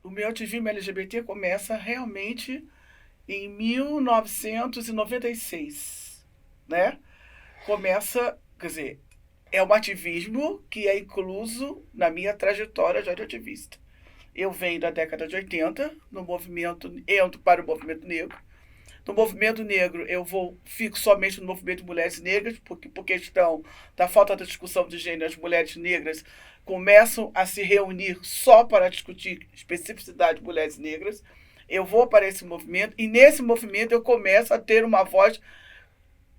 O meu ativismo LGBT começa realmente em 1996, né? Começa, quer dizer, é um ativismo que é incluso na minha trajetória de ativista. Eu venho da década de 80, no movimento, entro para o movimento negro. No movimento negro, fico somente no movimento de mulheres negras, porque por questão da falta de discussão de gênero, as mulheres negras começam a se reunir só para discutir especificidade de mulheres negras. Eu vou para esse movimento e nesse movimento eu começo a ter uma voz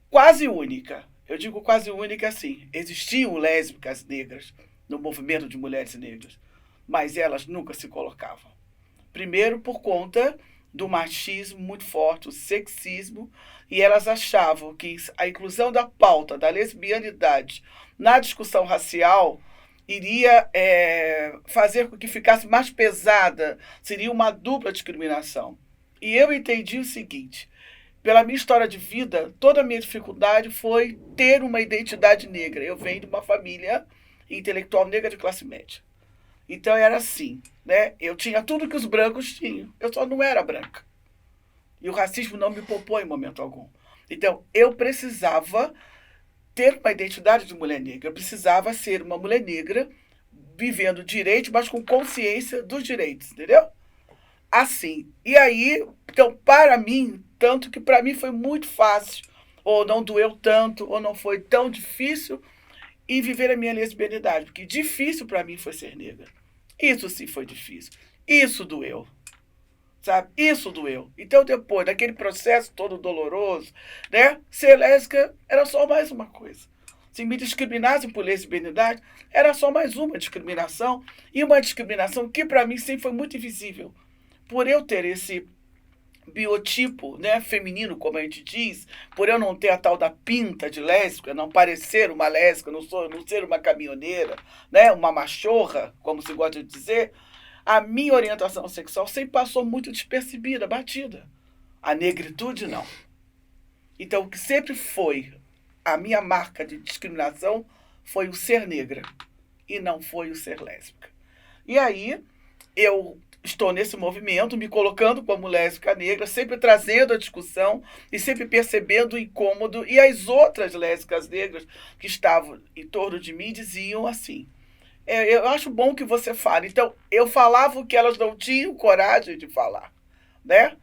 quase única. Eu digo quase única assim. Existiam lésbicas negras no movimento de mulheres negras, mas elas nunca se colocavam. Primeiro, por conta do machismo muito forte, o sexismo, e elas achavam que a inclusão da pauta da lesbianidade na discussão racial iria fazer com que ficasse mais pesada, seria uma dupla discriminação. E eu entendi o seguinte: pela minha história de vida, toda a minha dificuldade foi ter uma identidade negra. Eu venho de uma família intelectual negra de classe média. Então era assim, né? Eu tinha tudo que os brancos tinham. Eu só não era branca. E o racismo não me poupou em momento algum. Então eu precisava ter uma identidade de mulher negra. Eu precisava ser uma mulher negra vivendo direito, mas com consciência dos direitos, entendeu? Assim. E aí, então, para mim, tanto que para mim foi muito fácil, ou não doeu tanto, ou não foi tão difícil, e viver a minha lesbianidade, porque difícil para mim foi ser negra. Isso sim foi difícil. Isso doeu, sabe? Isso doeu. Então, depois daquele processo todo doloroso, né? Ser lésbica era só mais uma coisa. Se me discriminassem por lesbianidade, era só mais uma discriminação, e uma discriminação que para mim sempre foi muito invisível. Por eu ter esse biotipo, né, feminino, como a gente diz, por eu não ter a tal da pinta de lésbica, não parecer uma lésbica, não ser uma caminhoneira, né, uma machorra, como se gosta de dizer, a minha orientação sexual sempre passou muito despercebida, batida. A negritude, não. Então, o que sempre foi a minha marca de discriminação foi o ser negra e não foi o ser lésbica. E aí, eu estou nesse movimento, me colocando como lésbica negra, sempre trazendo a discussão e sempre percebendo o incômodo. E as outras lésbicas negras que estavam em torno de mim diziam assim: eu acho bom que você fale. Então, eu falava o que elas não tinham coragem de falar, né?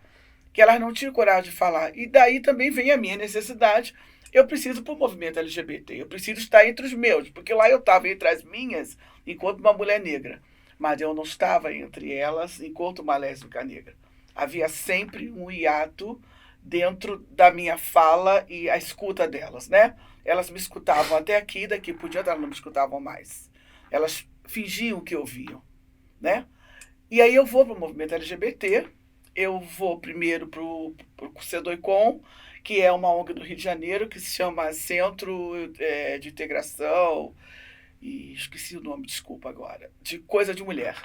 Que elas não tinham coragem de falar. E daí também vem a minha necessidade. Eu preciso para o movimento LGBT, eu preciso estar entre os meus, porque lá eu estava entre as minhas enquanto uma mulher negra, mas eu não estava entre elas enquanto uma lésbica negra. Havia sempre um hiato dentro da minha fala e a escuta delas, né? Elas me escutavam até aqui, daqui por diante elas não me escutavam mais. Elas fingiam que ouviam, né? E aí eu vou para o movimento LGBT, eu vou primeiro para o CEDOICOM, que é uma ONG do Rio de Janeiro, que se chama Centro de Integração, e esqueci o nome, desculpa agora, de Coisa de Mulher.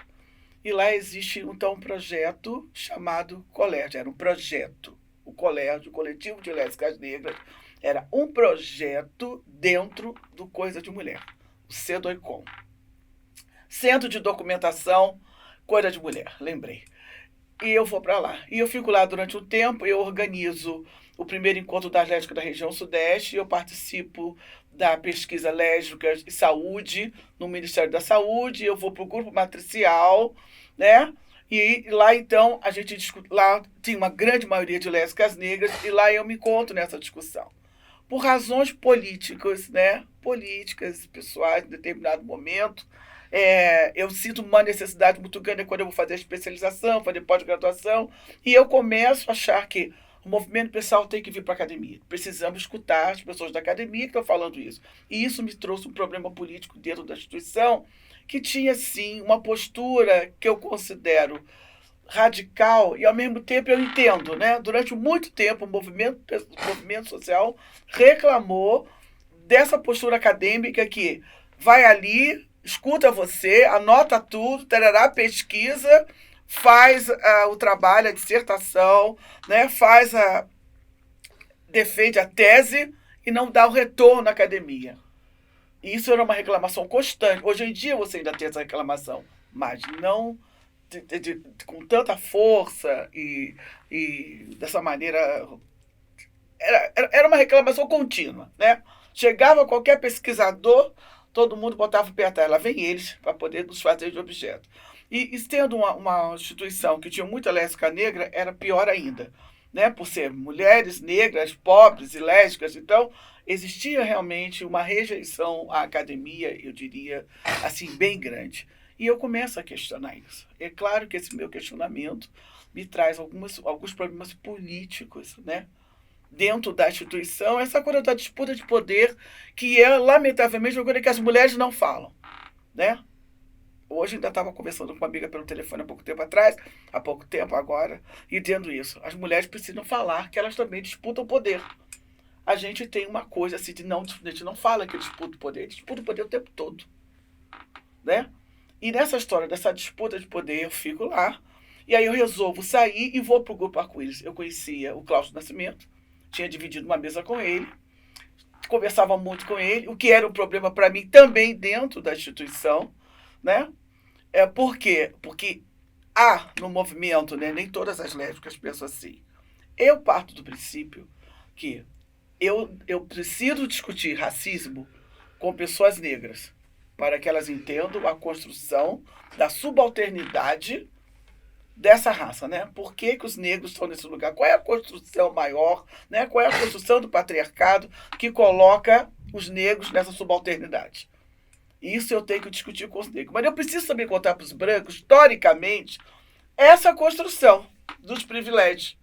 E lá existe, então, um projeto chamado Colégio, era um projeto. O Colégio, o Coletivo de Lésbicas Negras, era um projeto dentro do Coisa de Mulher, o CEDOICOM. Centro de Documentação Coisa de Mulher, lembrei. E eu vou para lá. E eu fico lá durante um tempo, eu organizo o primeiro encontro das lésbicas da região sudeste, eu participo da pesquisa Lésbicas e Saúde no Ministério da Saúde, eu vou para o grupo matricial, né? E lá então a gente discute, lá tem uma grande maioria de lésbicas negras e lá eu me encontro nessa discussão. Por razões políticas, né? Políticas, pessoais, em determinado momento, eu sinto uma necessidade muito grande quando eu vou fazer especialização, fazer pós-graduação, e eu começo a achar que o movimento pessoal tem que vir para a academia. Precisamos escutar as pessoas da academia que estão falando isso. E isso me trouxe um problema político dentro da instituição, que tinha, sim, uma postura que eu considero radical e, ao mesmo tempo, eu entendo, né? Durante muito tempo, o movimento social reclamou dessa postura acadêmica que vai ali, escuta você, anota tudo, tarará, pesquisa, faz o trabalho, a dissertação, né? Defende a tese e não dá o retorno na academia. E isso era uma reclamação constante. Hoje em dia você ainda tem essa reclamação, mas não com tanta força e dessa maneira. Era uma reclamação contínua, né? Chegava qualquer pesquisador, todo mundo botava o pé atrás. Lá vem eles para poder nos fazer de objeto. E sendo uma instituição que tinha muita lésbica negra, era pior ainda, né? Por ser mulheres negras, pobres e lésbicas. Então, existia realmente uma rejeição à academia, eu diria, assim, bem grande. E eu começo a questionar isso. É claro que esse meu questionamento me traz alguns problemas políticos, né? Dentro da instituição, essa coisa da disputa de poder, que é, lamentavelmente, uma coisa que as mulheres não falam, né? Hoje ainda estava conversando com uma amiga pelo telefone há pouco tempo agora, e dizendo isso. As mulheres precisam falar que elas também disputam poder. A gente tem uma coisa assim, a gente não fala que disputa o poder, disputa o poder o tempo todo, né? E nessa história dessa disputa de poder, eu fico lá, e aí eu resolvo sair e vou para o Grupo Arco-Íris. Eu conhecia o Cláudio Nascimento, tinha dividido uma mesa com ele, conversava muito com ele, o que era um problema para mim também dentro da instituição, né? Por quê? Porque há no movimento, né, nem todas as lésbicas pensam assim. Eu parto do princípio que eu preciso discutir racismo com pessoas negras para que elas entendam a construção da subalternidade dessa raça, né? Por que os negros estão nesse lugar? Qual é a construção maior, né? Qual é a construção do patriarcado que coloca os negros nessa subalternidade? Isso eu tenho que discutir com os negros. Mas eu preciso também contar para os brancos, historicamente, essa construção dos privilégios.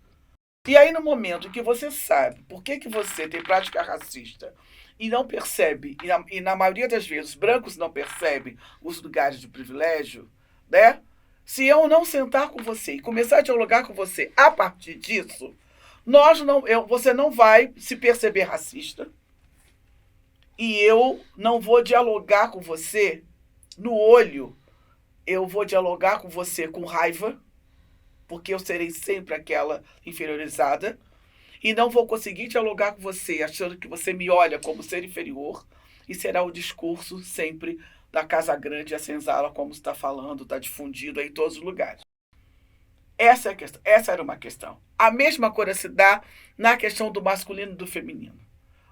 E aí, no momento que você sabe por que você tem prática racista e não percebe, e na maioria das vezes os brancos não percebem os lugares de privilégio, né? Se eu não sentar com você e começar a dialogar com você a partir disso, você não vai se perceber racista e eu não vou dialogar com você no olho, eu vou dialogar com você com raiva, porque eu serei sempre aquela inferiorizada, e não vou conseguir dialogar com você achando que você me olha como ser inferior, e será o discurso sempre da Casa Grande e a senzala, como está falando, está difundido aí em todos os lugares. Essa é a questão. Essa era uma questão. A mesma coisa se dá na questão do masculino e do feminino,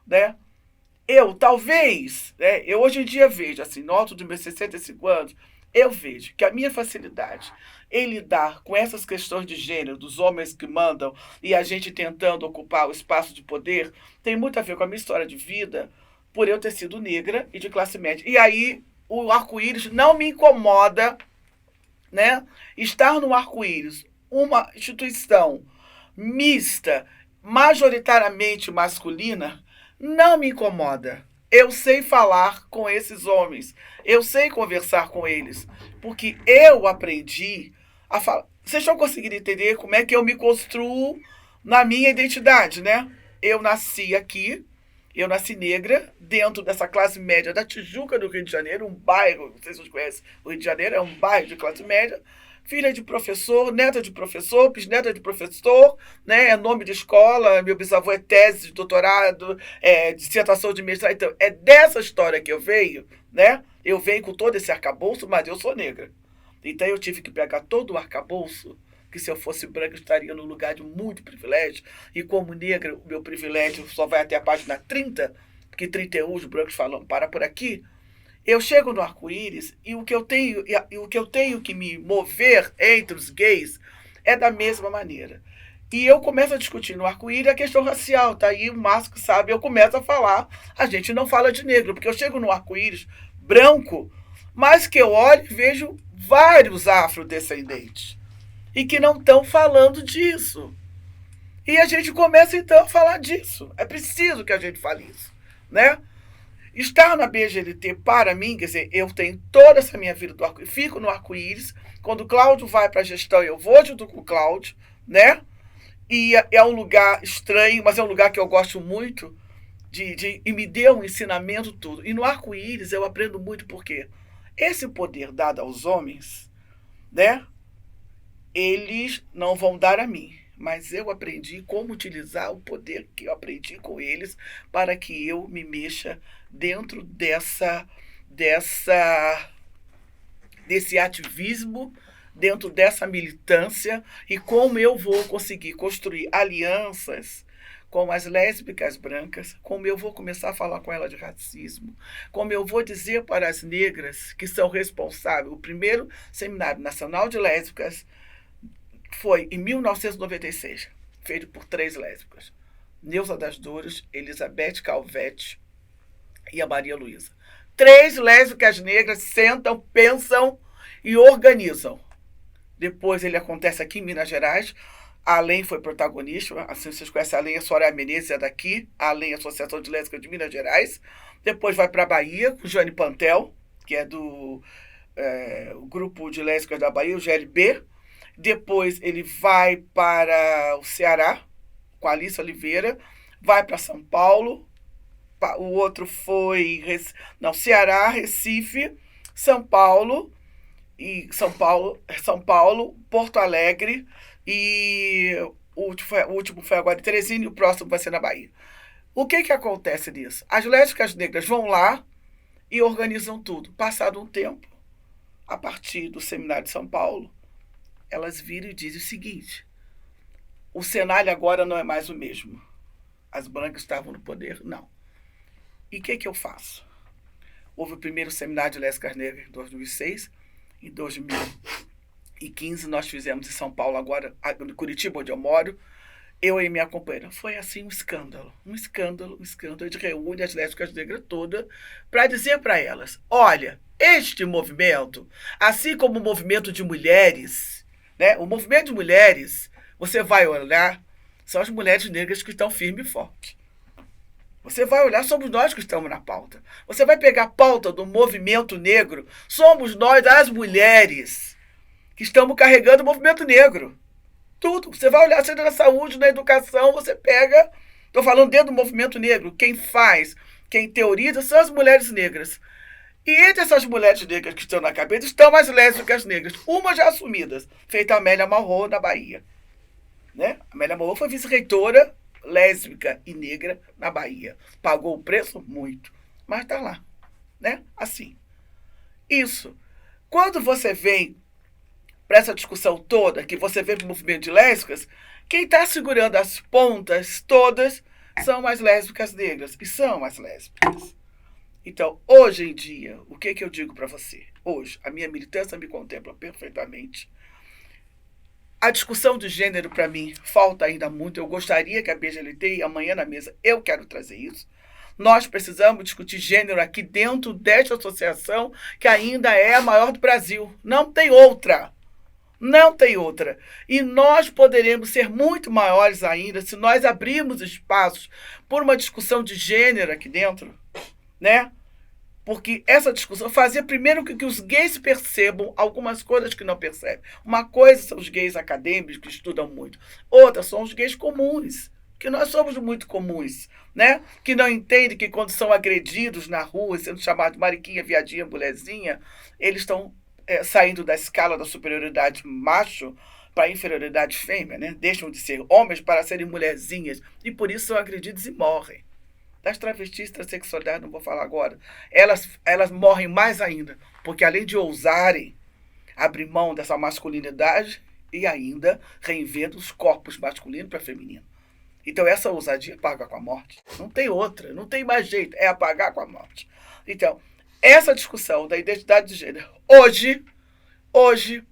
né? Eu hoje em dia vejo, assim, no alto dos meus 65 anos, eu vejo que a minha facilidade em lidar com essas questões de gênero, dos homens que mandam e a gente tentando ocupar o espaço de poder, tem muito a ver com a minha história de vida, por eu ter sido negra e de classe média. E aí o arco-íris não me incomoda, né? Estar no arco-íris, uma instituição mista, majoritariamente masculina, não me incomoda. Eu sei falar com esses homens, eu sei conversar com eles, porque eu aprendi a falar. Vocês estão conseguindo entender como é que eu me construo na minha identidade, né? Eu nasci aqui, eu nasci negra, dentro dessa classe média da Tijuca do Rio de Janeiro, um bairro, não sei se vocês conhecem, o Rio de Janeiro é um bairro de classe média, filha de professor, neta de professor, bisneta de professor, né? É nome de escola, meu bisavô é tese de doutorado, dissertação de mestrado. Então, é dessa história que eu venho, né? Eu venho com todo esse arcabouço, mas eu sou negra. Então eu tive que pegar todo o arcabouço, que se eu fosse branca eu estaria num lugar de muito privilégio, e como negra, o meu privilégio só vai até a página 30, porque 31 os brancos falam, para por aqui. Eu chego no arco-íris e o que eu tenho que me mover entre os gays é da mesma maneira. E eu começo a discutir no arco-íris a questão racial, tá aí o Márcio que sabe, eu começo a falar, a gente não fala de negro, porque eu chego no arco-íris branco, mas que eu olho e vejo vários afrodescendentes e que não estão falando disso. E a gente começa então a falar disso. É preciso que a gente fale isso, né? Estar na BGLT, para mim, quer dizer, eu tenho toda essa minha vida do arco-íris, fico no arco-íris, quando o Cláudio vai para a gestão, eu vou junto com o Cláudio, né? E é um lugar estranho, mas é um lugar que eu gosto muito, e me deu um ensinamento tudo. E no arco-íris eu aprendo muito porque esse poder dado aos homens, né? Eles não vão dar a mim, mas eu aprendi como utilizar o poder que eu aprendi com eles para que eu me mexa dentro desse ativismo dentro dessa militância e como eu vou conseguir construir alianças com as lésbicas brancas, como eu vou começar a falar com ela de racismo, como eu vou dizer para as negras que são responsáveis. O primeiro Seminário Nacional de Lésbicas foi em 1996, feito por 3 lésbicas. Neuza das Dores, Elizabeth Calvete e a Maria Luísa. 3 lésbicas negras sentam, pensam e organizam. Depois ele acontece aqui em Minas Gerais. A Além foi protagonista. Assim, vocês conhecem a Além, a Soraya Menezes é daqui. A Além, Associação de Lésbicas de Minas Gerais. Depois vai para a Bahia, com o Jane Pantel, que é do o grupo de lésbicas da Bahia, o GLB. Depois ele vai para o Ceará, com a Alice Oliveira. Vai para São Paulo. O outro foi Ceará, Recife, São Paulo, São Paulo, Porto Alegre e o último foi agora em Teresina e o próximo vai ser na Bahia. O que acontece nisso? As lésbicas negras vão lá e organizam tudo. Passado um tempo, a partir do Seminário de São Paulo, elas viram e dizem o seguinte: o cenário agora não é mais o mesmo. As brancas estavam no poder? Não. E o que eu faço? Houve o primeiro Seminário de Lésbicas Negras em 2006. Em 2015 nós fizemos em São Paulo, agora em Curitiba, onde eu moro, eu e minha companheira. Foi assim um escândalo. Um escândalo. A gente reúne as lésbicas negras todas para dizer para elas: olha, este movimento, assim como o movimento de mulheres, né? O movimento de mulheres, você vai olhar, são as mulheres negras que estão firmes e fortes. Você vai olhar, somos nós que estamos na pauta. Você vai pegar a pauta do movimento negro, somos nós, as mulheres, que estamos carregando o movimento negro. Tudo. Você vai olhar, seja na saúde, na educação, você pega. Estou falando dentro do movimento negro. Quem faz, quem teoriza são as mulheres negras. E entre essas mulheres negras que estão na cabeça estão as lésbicas negras, umas já assumidas, feita a Amélia Malraux, na Bahia. Né? A Amélia Malraux foi vice-reitora lésbica e negra na Bahia. Pagou o preço? Muito. Mas está lá. Né? Assim. Isso. Quando você vem para essa discussão toda, que você vê para o movimento de lésbicas, quem está segurando as pontas todas são as lésbicas negras. E são as lésbicas. Então, hoje em dia, o que eu digo para você? Hoje, a minha militância me contempla perfeitamente. A discussão de gênero, para mim, falta ainda muito. Eu gostaria que a BGLT, e amanhã na mesa, eu quero trazer isso. Nós precisamos discutir gênero aqui dentro desta associação, que ainda é a maior do Brasil. Não tem outra. Não tem outra. E nós poderemos ser muito maiores ainda se nós abrirmos espaços por uma discussão de gênero aqui dentro, né? Porque essa discussão fazia primeiro que os gays percebam algumas coisas que não percebem. Uma coisa são os gays acadêmicos que estudam muito. Outra são os gays comuns, que nós somos muito comuns, né? Que não entendem que quando são agredidos na rua, sendo chamados de mariquinha, viadinha, mulherzinha, eles estão saindo da escala da superioridade macho para a inferioridade fêmea, né? Deixam de ser homens para serem mulherzinhas e por isso são agredidos e morrem. Das travestis, transexualidade, não vou falar agora, elas morrem mais ainda, porque além de ousarem abrir mão dessa masculinidade e ainda reinventam os corpos masculinos para feminino. Então essa ousadia paga com a morte. Não tem outra, não tem mais jeito, é apagar com a morte. Então, essa discussão da identidade de gênero, hoje,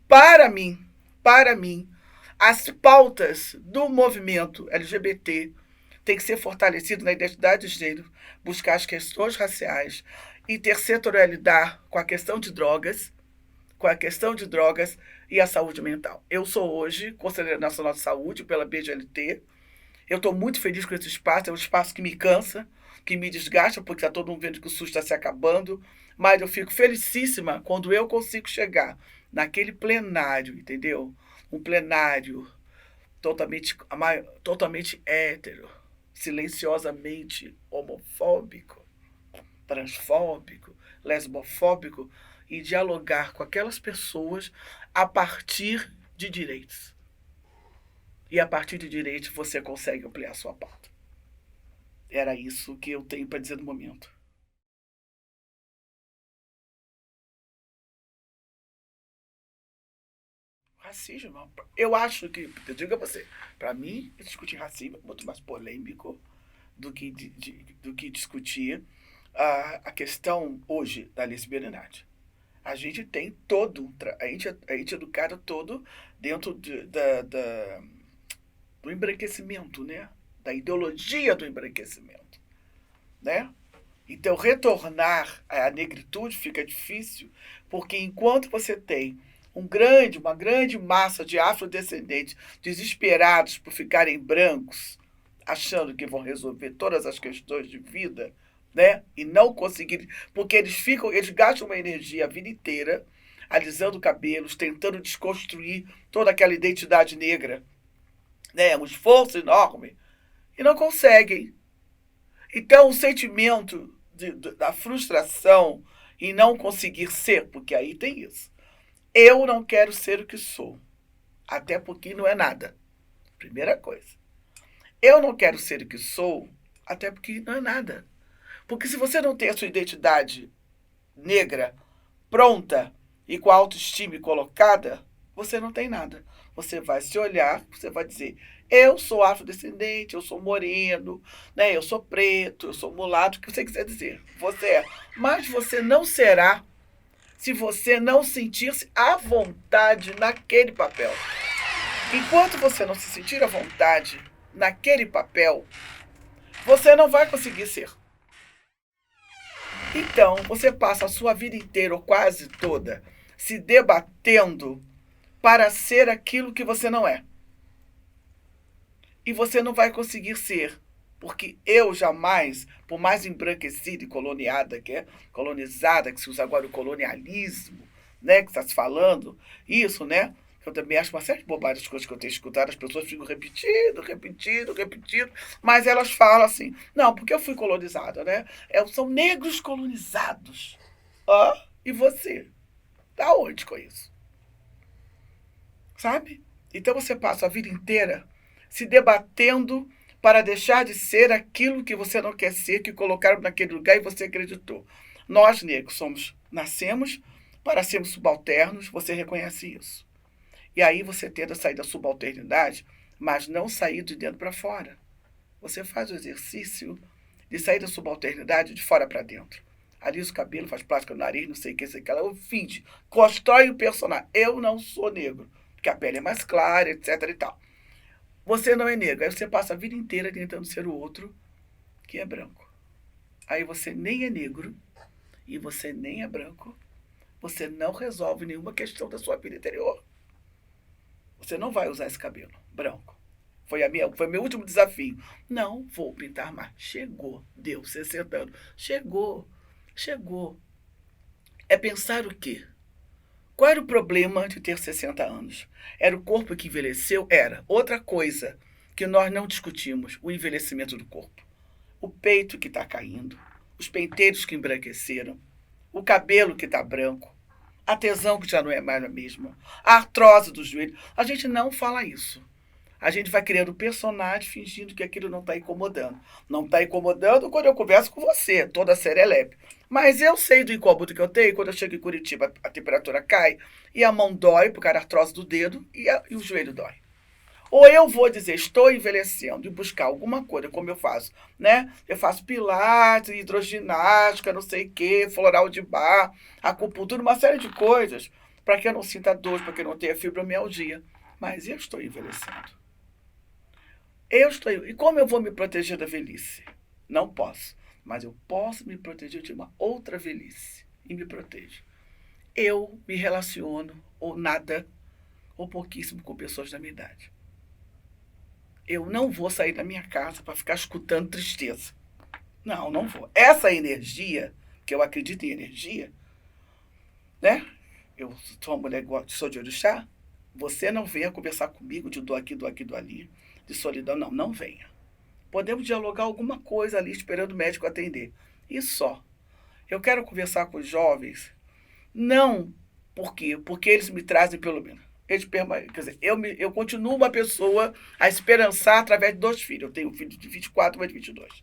para mim, as pautas do movimento LGBT tem que ser fortalecido na identidade de gênero, buscar as questões raciais, intersetorialidade com a questão de drogas, e a saúde mental. Eu sou hoje Conselheira Nacional de Saúde pela BGLT. Eu estou muito feliz com esse espaço, é um espaço que me cansa, que me desgasta, porque está todo mundo vendo que o SUS está se acabando, mas eu fico felicíssima quando eu consigo chegar naquele plenário, entendeu? Um plenário totalmente hétero, silenciosamente homofóbico, transfóbico, lesbofóbico, e dialogar com aquelas pessoas a partir de direitos. E a partir de direitos você consegue ampliar a sua pauta. Era isso que eu tenho para dizer no momento. Racismo, eu acho que, eu digo a você, para mim, discutir racismo é muito mais polêmico do que discutir a questão hoje da lesbianidade. A gente tem todo, a gente é educado todo dentro do embranquecimento, né? Da ideologia do embranquecimento, né? Então, retornar à negritude fica difícil, porque enquanto você tem uma grande massa de afrodescendentes desesperados por ficarem brancos, achando que vão resolver todas as questões de vida, né? E não conseguirem, porque eles gastam uma energia a vida inteira alisando cabelos, tentando desconstruir toda aquela identidade negra, né? Um esforço enorme e não conseguem. Então, o sentimento da frustração em não conseguir ser, porque aí tem isso. Eu não quero ser o que sou, até porque não é nada. Primeira coisa. Eu não quero ser o que sou, até porque não é nada. Porque se você não tem a sua identidade negra pronta e com a autoestima colocada, você não tem nada. Você vai se olhar, você vai dizer, eu sou afrodescendente, eu sou moreno, né? Eu sou preto, eu sou mulato, o que você quiser dizer. Você é. Mas você não será se você não sentir-se à vontade naquele papel. Enquanto você não se sentir à vontade naquele papel, você não vai conseguir ser. Então, você passa a sua vida inteira, ou quase toda, se debatendo para ser aquilo que você não é. E você não vai conseguir ser, porque eu jamais, por mais embranquecida e colonizada, que se usa agora o colonialismo, né, que está se falando, isso, né? Eu também acho uma série de bobagens, coisas que eu tenho escutado, as pessoas ficam repetindo, mas elas falam assim, não, porque eu fui colonizada, né? São negros colonizados. E você? Da onde com isso? Sabe? Então você passa a vida inteira se debatendo para deixar de ser aquilo que você não quer ser, que colocaram naquele lugar e você acreditou. Nós, negros, nascemos para sermos subalternos, você reconhece isso. E aí você tenta sair da subalternidade, mas não sair de dentro para fora. Você faz o exercício de sair da subalternidade de fora para dentro. Alisa o cabelo, faz plástica no nariz, não sei o que, sei o que. Ela finge, constrói o personagem. Eu não sou negro, porque a pele é mais clara, etc e tal. Você não é negro. Aí você passa a vida inteira tentando ser o outro que é branco. Aí você nem é negro e você nem é branco. Você não resolve nenhuma questão da sua vida interior. Você não vai usar esse cabelo branco. Foi meu último desafio. Não vou pintar mais. Chegou. Deu 60 anos. Chegou. É pensar o quê? Qual era o problema de ter 60 anos? Era o corpo que envelheceu? Era. Outra coisa que nós não discutimos, o envelhecimento do corpo. O peito que está caindo, os penteiros que embranqueceram, o cabelo que está branco, a tesão que já não é mais a mesma, a artrose do joelho. A gente não fala isso. A gente vai criando personagem fingindo que aquilo não está incomodando. Não está incomodando quando eu converso com você, toda serelepe. Mas eu sei do incômodo que eu tenho quando eu chego em Curitiba, a temperatura cai e a mão dói por causa da artrose do dedo e o joelho dói. Ou eu vou dizer, estou envelhecendo e buscar alguma coisa, como eu faço, né? Eu faço pilates, hidroginástica, não sei o quê, floral de bar, acupuntura, uma série de coisas, para que eu não sinta dor, para que eu não tenha fibromialgia. Mas eu estou envelhecendo. E como eu vou me proteger da velhice? Não posso. Mas eu posso me proteger de uma outra velhice. E me protejo. Eu me relaciono, ou nada, ou pouquíssimo, com pessoas da minha idade. Eu não vou sair da minha casa para ficar escutando tristeza. Não vou. Essa energia, que eu acredito em energia, né? Eu sou uma mulher que sou de orixá. Você não venha conversar comigo de dor aqui, dor aqui, dor ali, de solidão. Não venha. Podemos dialogar alguma coisa ali, esperando o médico atender. E só. Eu quero conversar com os jovens, não porque eles me trazem pelo menos. Quer dizer, eu continuo uma pessoa a esperançar através de 2 filhos. Eu tenho um filho de 24, mais de 22.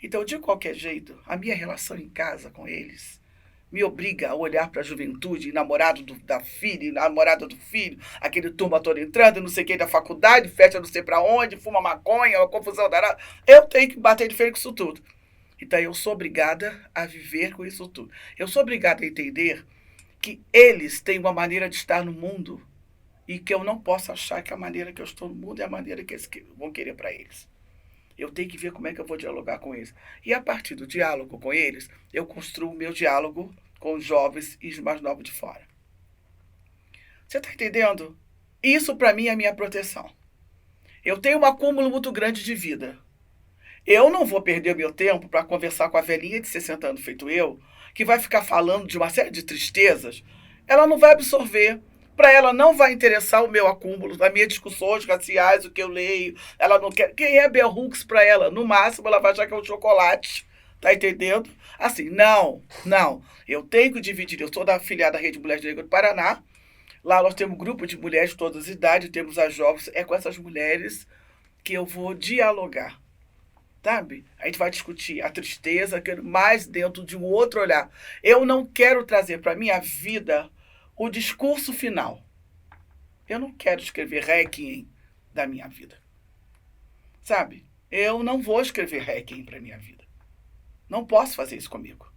Então, de qualquer jeito, a minha relação em casa com eles me obriga a olhar para a juventude, namorado da filha, namorada do filho, aquele turma todo entrando, não sei quem da faculdade, festa não sei para onde, fuma maconha, uma confusão danada. Eu tenho que bater de frente com isso tudo. Então eu sou obrigada a viver com isso tudo. Eu sou obrigada a entender que eles têm uma maneira de estar no mundo e que eu não posso achar que a maneira que eu estou no mundo é a maneira que eles vão querer para eles. Eu tenho que ver como é que eu vou dialogar com eles. E a partir do diálogo com eles, eu construo o meu diálogo com os jovens e os mais novos de fora. Você está entendendo? Isso para mim é a minha proteção. Eu tenho um acúmulo muito grande de vida. Eu não vou perder o meu tempo para conversar com a velhinha de 60 anos feito eu, que vai ficar falando de uma série de tristezas. Ela não vai absorver. Para ela não vai interessar o meu acúmulo, as minhas discussões raciais, o que eu leio. Ela não quer. Quem é Bell Hooks para ela? No máximo, ela vai achar que é um chocolate. Tá entendendo? Assim, não. Eu tenho que dividir. Eu sou da afiliada da Rede Mulheres Negras do Paraná. Lá nós temos um grupo de mulheres de todas as idades, temos as jovens. É com essas mulheres que eu vou dialogar. Sabe? A gente vai discutir a tristeza, mais dentro de um outro olhar. Eu não quero trazer para a minha vida o discurso final. Eu não quero escrever requiem da minha vida. Sabe? Eu não vou escrever requiem para a minha vida. Não posso fazer isso comigo.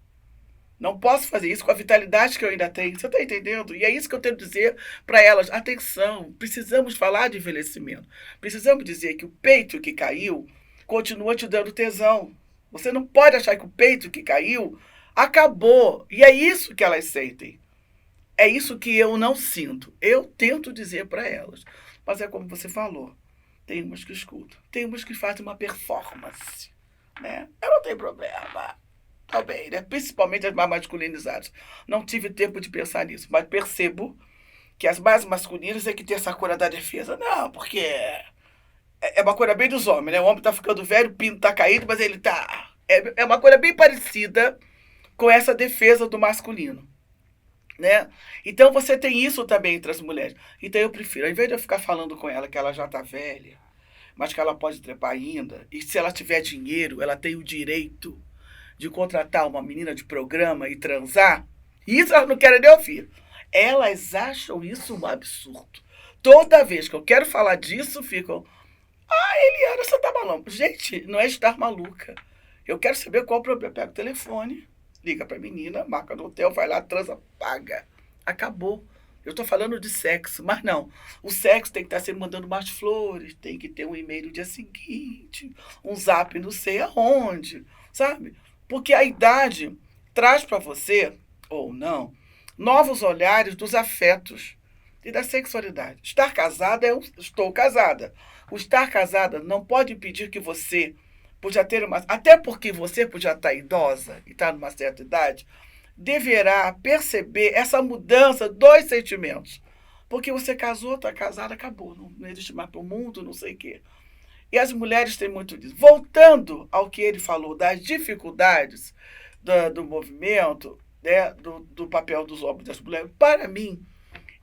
Não posso fazer isso com a vitalidade que eu ainda tenho. Você está entendendo? E é isso que eu tenho que dizer para elas. Atenção, precisamos falar de envelhecimento. Precisamos dizer que o peito que caiu continua te dando tesão. Você não pode achar que o peito que caiu acabou. E é isso que elas sentem. É isso que eu não sinto. Eu tento dizer para elas. Mas é como você falou. Tem umas que escutam. Tem umas que fazem uma performance. Né? Eu não tenho problema. Também, né? Principalmente as mais masculinizadas. Não tive tempo de pensar nisso. Mas percebo que as mais masculinas é que tem essa cura da defesa. Não, porque é uma coisa bem dos homens, né? O homem tá ficando velho, o pinto tá caído, mas ele tá... É uma coisa bem parecida com essa defesa do masculino. Né? Então você tem isso também entre as mulheres. Então eu prefiro, ao invés de eu ficar falando com ela que ela já está velha, mas que ela pode trepar ainda, e se ela tiver dinheiro, ela tem o direito de contratar uma menina de programa e transar, isso elas não querem nem ouvir. Elas acham isso um absurdo. Toda vez que eu quero falar disso, ficam... Eliana, você tá maluca. Gente, não é estar maluca. Eu quero saber qual o problema. Pega o telefone, liga pra menina, marca no hotel, vai lá, transa, paga. Acabou. Eu tô falando de sexo, mas não. O sexo tem que estar sempre mandando mais flores, tem que ter um e-mail no dia seguinte, um zap não sei aonde, sabe? Porque a idade traz para você, ou não, novos olhares dos afetos e da sexualidade. Estar casada é estou casada. O estar casada não pode impedir que você podia ter uma... Até porque você podia estar idosa e estar numa certa idade, deverá perceber essa mudança dos sentimentos. Porque você casou, está casada, acabou. Não existe mais para o mundo, não sei o quê. E as mulheres têm muito disso. Voltando ao que ele falou das dificuldades do movimento, né, do papel dos homens e das mulheres, para mim,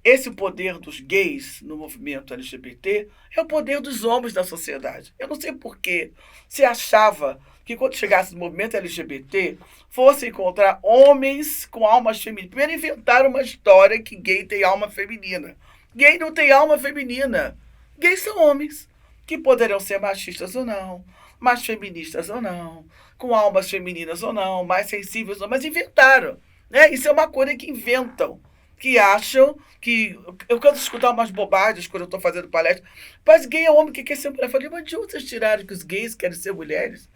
esse poder dos gays no movimento LGBT é o poder dos homens da sociedade. Eu não sei por que se achava que quando chegasse no movimento LGBT fosse encontrar homens com almas femininas. Primeiro inventaram uma história que gay tem alma feminina. Gay não tem alma feminina. Gays são homens que poderão ser machistas ou não, mais feministas ou não, com almas femininas ou não, mais sensíveis ou não, mas inventaram. Né? Isso é uma coisa que inventam. Que acham que... Eu canso de escutar umas bobagens quando eu estou fazendo palestra. Mas gay é homem que quer ser mulher. Eu falei, mas de onde vocês tiraram que os gays querem ser mulheres?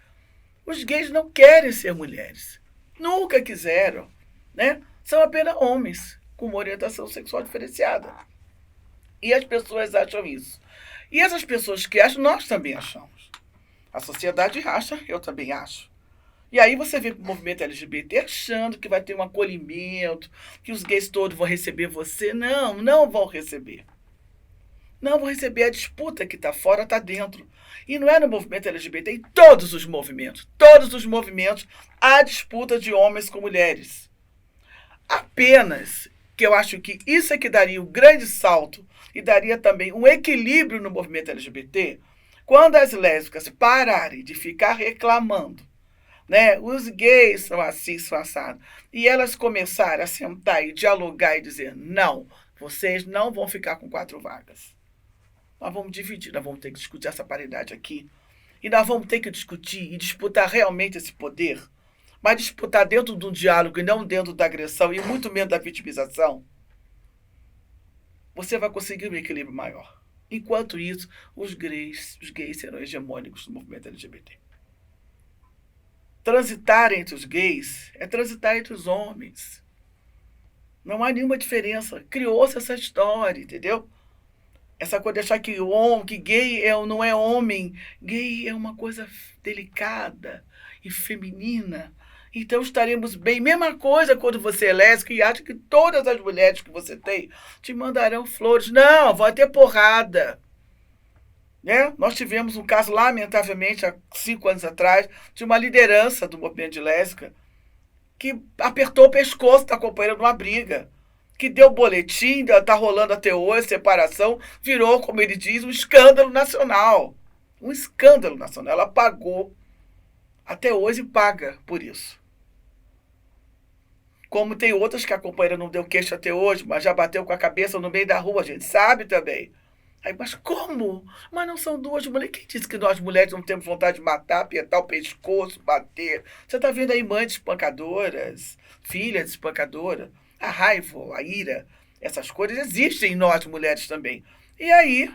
Os gays não querem ser mulheres. Nunca quiseram. Né? São apenas homens com uma orientação sexual diferenciada. E as pessoas acham isso. E essas pessoas que acham, nós também achamos. A sociedade acha, eu também acho. E aí você vê o movimento LGBT achando que vai ter um acolhimento, que os gays todos vão receber você. Não, não vão receber. Não vão receber. A disputa que está fora está dentro. E não é no movimento LGBT, em todos os movimentos. Todos os movimentos há disputa de homens com mulheres. Apenas que eu acho que isso é que daria um grande salto e daria também um equilíbrio no movimento LGBT, quando as lésbicas pararem de ficar reclamando né? Os gays são assim, são assados. E elas começaram a sentar e dialogar e dizer, não, vocês não vão ficar com 4 vagas. Nós vamos dividir, nós vamos ter que discutir essa paridade aqui. E nós vamos ter que discutir e disputar realmente esse poder, mas disputar dentro do diálogo e não dentro da agressão e muito menos da vitimização. Você vai conseguir um equilíbrio maior. Enquanto isso, os gays serão hegemônicos no movimento LGBT. Transitar entre os gays é transitar entre os homens. Não há nenhuma diferença. Criou-se essa história, entendeu? Essa coisa de achar que que gay não é homem. Gay é uma coisa delicada e feminina. Então estaremos bem. Mesma coisa quando você é lésbica e acha que todas as mulheres que você tem te mandarão flores. Não, vai ter porrada. Né? Nós tivemos um caso, lamentavelmente, há 5 anos atrás, de uma liderança do movimento de lésbica que apertou o pescoço da companheira numa briga, que deu boletim, está rolando até hoje, separação, virou, como ele diz, um escândalo nacional. Um escândalo nacional. Ela pagou, até hoje paga por isso. Como tem outras que a companheira não deu queixa até hoje, mas já bateu com a cabeça no meio da rua, a gente sabe também. Aí, mas como? Mas não são 2 mulheres. Quem disse que nós mulheres não temos vontade de matar, apertar o pescoço, bater? Você está vendo aí mães espancadoras, filhas espancadoras, a raiva, a ira, essas coisas existem em nós mulheres também. E aí,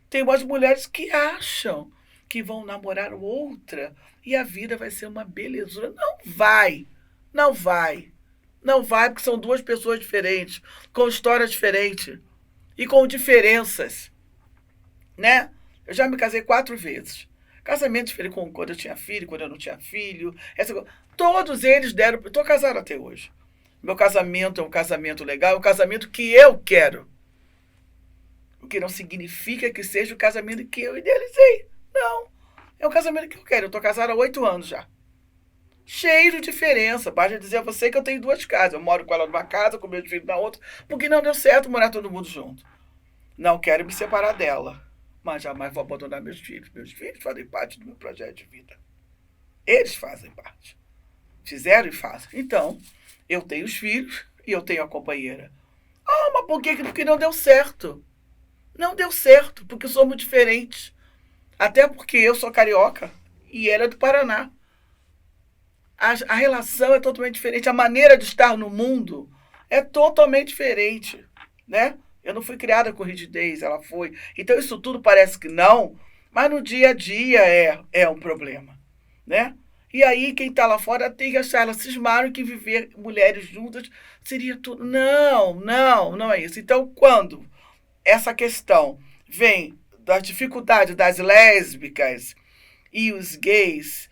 tem umas mulheres que acham que vão namorar outra e a vida vai ser uma belezura. Não vai, não vai. Não vai, porque são 2 pessoas diferentes, com histórias diferentes e com diferenças. Né? Eu já me casei 4 vezes. Casamento diferente quando eu tinha filho, quando eu não tinha filho. Todos eles deram. Estou casado até hoje. Meu casamento é um casamento legal, é um casamento que eu quero. O que não significa que seja o casamento que eu idealizei. Não. É um casamento que eu quero. Eu estou casado há 8 anos já. Cheio de diferença. Basta dizer a você que eu tenho 2 casas. Eu moro com ela numa casa, com meus filhos na outra, porque não deu certo morar todo mundo junto. Não quero me separar dela. Mas jamais vou abandonar meus filhos. Meus filhos fazem parte do meu projeto de vida. Eles fazem parte. Fizeram e fazem. Então, eu tenho os filhos e eu tenho a companheira. Ah, mas por quê? Porque não deu certo. Não deu certo, porque somos diferentes. Até porque eu sou carioca e ela é do Paraná. A relação é totalmente diferente. A maneira de estar no mundo é totalmente diferente, né? Eu não fui criada com rigidez, ela foi. Então isso tudo parece que não, mas no dia a dia é um problema, né? E aí quem está lá fora tem que achar, elas cismaram que viver mulheres juntas seria tudo. Não, não, não é isso. Então quando essa questão vem da dificuldade das lésbicas e os gays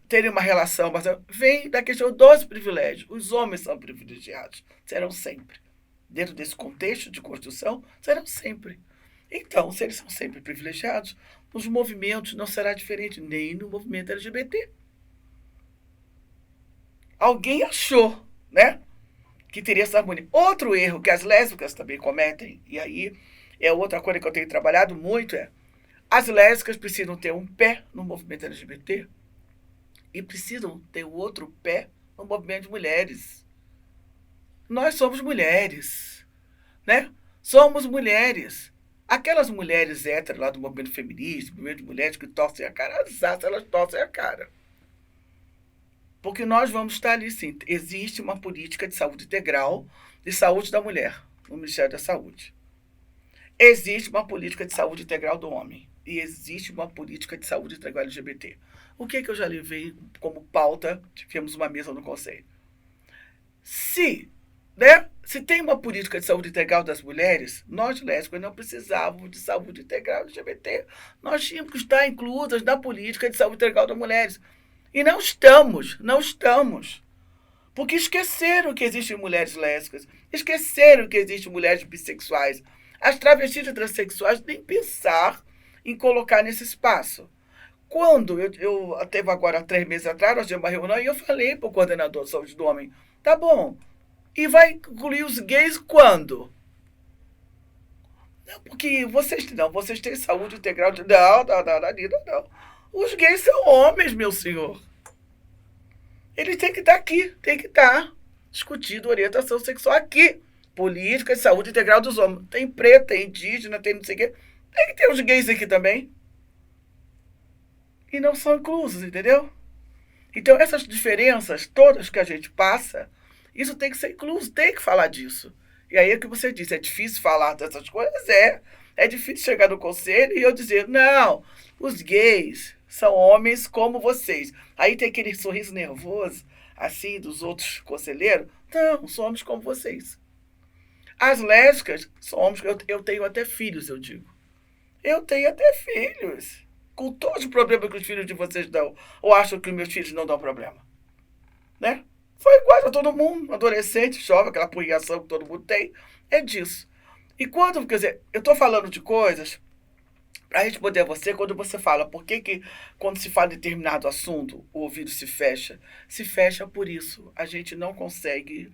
terem uma relação, mas vem da questão dos privilégios. Os homens são privilegiados, serão sempre. Dentro desse contexto de construção, serão sempre. Então, se eles são sempre privilegiados, nos movimentos não será diferente, nem no movimento LGBT. Alguém achou, né, que teria essa harmonia. Outro erro que as lésbicas também cometem, e aí é outra coisa que eu tenho trabalhado muito, as lésbicas precisam ter um pé no movimento LGBT e precisam ter o outro pé no movimento de mulheres. Nós somos mulheres, né? Somos mulheres. Aquelas mulheres héteras lá do movimento feminista, do movimento de mulheres que torcem a cara, elas torcem a cara. Porque nós vamos estar ali, sim. Existe uma política de saúde integral, de saúde da mulher, no Ministério da Saúde. Existe uma política de saúde integral do homem. E existe uma política de saúde integral LGBT. O que eu já levei como pauta? Tivemos uma mesa no Conselho. Se tem uma política de saúde integral das mulheres, nós lésbicas não precisávamos de saúde integral LGBT. Nós tínhamos que estar inclusas na política de saúde integral das mulheres. E não estamos. Porque esqueceram que existem mulheres lésbicas, esqueceram que existem mulheres bissexuais. As travestis e transexuais nem pensar em colocar nesse espaço. Quando eu teve agora 3 meses atrás, nós tivemos uma reunião e eu falei para o coordenador de saúde do homem, tá bom, e vai incluir os gays quando? Não, porque vocês têm saúde integral. Não. Os gays são homens, meu senhor. Ele tem que estar aqui, tem que estar discutindo orientação sexual aqui. Política de saúde integral dos homens. Tem preto, tem indígena, tem não sei o quê. Tem que ter os gays aqui também. E não são inclusos, entendeu? Então, essas diferenças todas que a gente passa, isso tem que ser incluso, tem que falar disso. E aí é o que você disse, é difícil falar dessas coisas? É difícil chegar no conselho e eu dizer, não, os gays são homens como vocês. Aí tem aquele sorriso nervoso, assim, dos outros conselheiros. Não, são homens como vocês. As lésbicas são homens, eu tenho até filhos, eu digo. Eu tenho até filhos. Com todos os problemas que os filhos de vocês dão. Ou acham que os meus filhos não dão problema? Né? Foi igual a todo mundo. Adolescente, jovem, aquela purgação que todo mundo tem. É disso. E quando, quer dizer, eu estou falando de coisas para responder a você quando você fala por que quando se fala de determinado assunto o ouvido se fecha. Se fecha por isso. A gente não consegue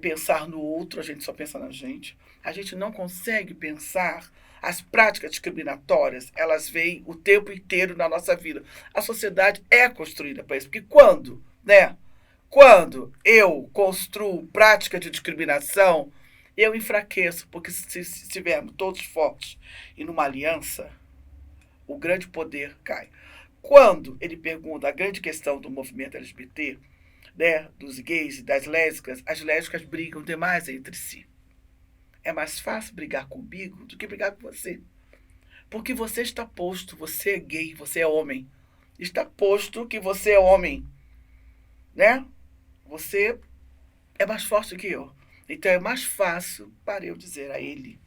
pensar no outro, a gente só pensa na gente. A gente não consegue pensar as práticas discriminatórias, elas vêm o tempo inteiro na nossa vida. A sociedade é construída para isso, porque quando, né? Quando eu construo prática de discriminação, eu enfraqueço, porque se estivermos todos fortes e numa aliança, o grande poder cai. Quando ele pergunta a grande questão do movimento LGBT, né, dos gays e das lésbicas, as lésbicas brigam demais entre si. É mais fácil brigar comigo do que brigar com você. Porque você está posto, você é gay, você é homem. Está posto que você é homem, né? Você é mais forte que eu. Então é mais fácil para eu dizer a ele,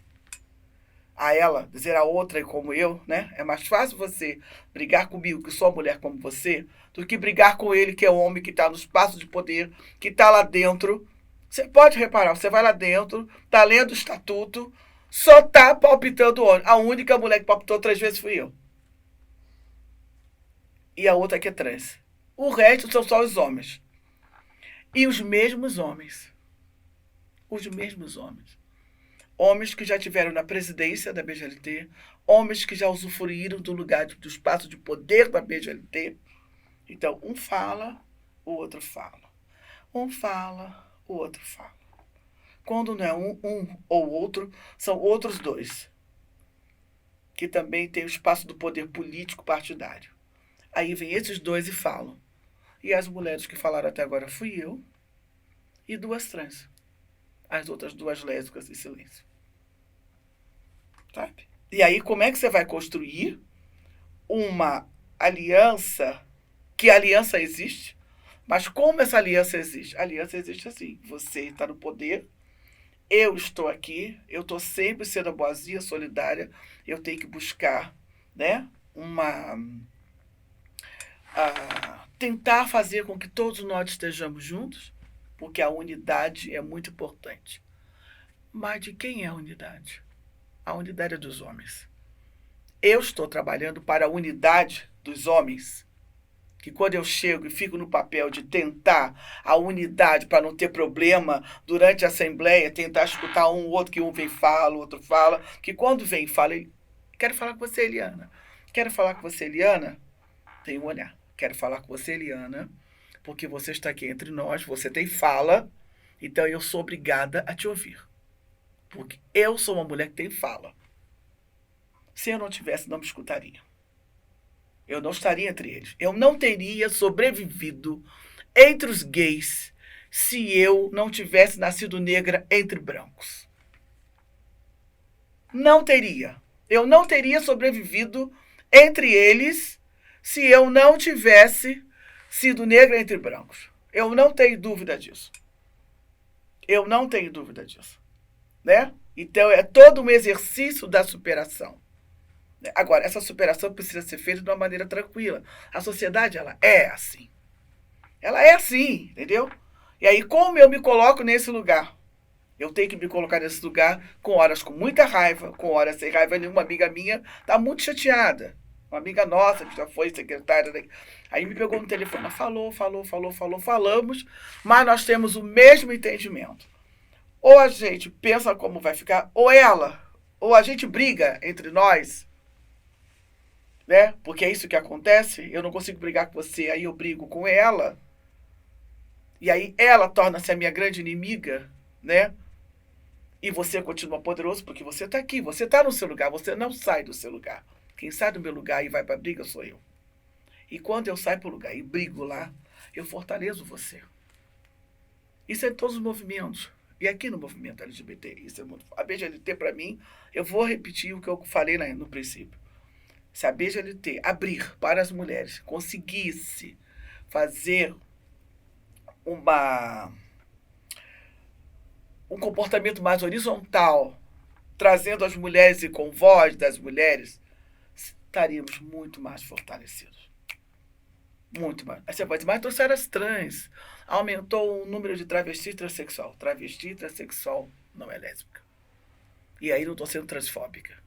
a ela, dizer a outra como eu, né? É mais fácil você brigar comigo, que sou mulher como você, do que brigar com ele, que é homem, que está no espaço de poder, que está lá dentro. Você pode reparar, você vai lá dentro, tá lendo o estatuto, só tá palpitando o ônibus. A única mulher que palpitou 3 vezes fui eu. E a outra que é trans. O resto são só os homens. E os mesmos homens. Os mesmos homens. Homens que já tiveram na presidência da BGLT, homens que já usufruíram do lugar, do espaço de poder da BGLT. Então, um fala, o outro fala. Um fala, o outro fala. Quando não é um ou outro, são outros dois, que também têm o espaço do poder político partidário. Aí vem esses dois e falam. E as mulheres que falaram até agora fui eu e 2 trans. As outras 2 lésbicas em silêncio. Sabe? E aí como é que você vai construir uma aliança, que a aliança existe, mas como essa aliança existe? A aliança existe assim, você está no poder, eu estou aqui, eu estou sempre sendo boazinha, solidária, eu tenho que buscar, né, tentar fazer com que todos nós estejamos juntos, porque a unidade é muito importante. Mas de quem é a unidade? A unidade é dos homens. Eu estou trabalhando para a unidade dos homens, que quando eu chego e fico no papel de tentar a unidade para não ter problema durante a assembleia, tentar escutar um ou outro, que um vem e fala, o outro fala, que quando vem e fala, quero falar com você, Eliana. Quero falar com você, Eliana? Tem um olhar. Quero falar com você, Eliana, porque você está aqui entre nós, você tem fala, então eu sou obrigada a te ouvir. Porque eu sou uma mulher que tem fala. Se eu não tivesse, não me escutaria. Eu não estaria entre eles. Eu não teria sobrevivido entre os gays se eu não tivesse nascido negra entre brancos. Não teria. Eu não teria sobrevivido entre eles se eu não tivesse sido negra entre brancos. Eu não tenho dúvida disso. Eu não tenho dúvida disso. Né? Então é todo um exercício da superação. Agora, essa superação precisa ser feita de uma maneira tranquila. A sociedade, ela é assim. Ela é assim, entendeu? E aí, como eu me coloco nesse lugar? Eu tenho que me colocar nesse lugar com horas com muita raiva, com horas sem raiva nenhuma. Uma amiga minha está muito chateada. Uma amiga nossa, que já foi secretária. Aí me pegou no telefone, falamos, mas nós temos o mesmo entendimento. Ou a gente pensa como vai ficar, ou a gente briga entre nós, né? Porque é isso que acontece. Eu não consigo brigar com você, aí eu brigo com ela. E aí ela torna-se a minha grande inimiga, né? E você continua poderoso porque você está aqui, você está no seu lugar, você não sai do seu lugar. Quem sai do meu lugar e vai para a briga sou eu. E quando eu saio para o lugar e brigo lá, eu fortaleço você. Isso é em todos os movimentos. E aqui no movimento LGBT, isso é muito. A BGLT, para mim, eu vou repetir o que eu falei no princípio. Se a BGLT abrir para as mulheres, conseguisse fazer um comportamento mais horizontal, trazendo as mulheres e com voz das mulheres, estaríamos muito mais fortalecidos. Muito mais. Aí você pode dizer, mas trouxeram as trans. Aumentou o número de travesti transexual. Travesti transexual não é lésbica. E aí não estou sendo transfóbica.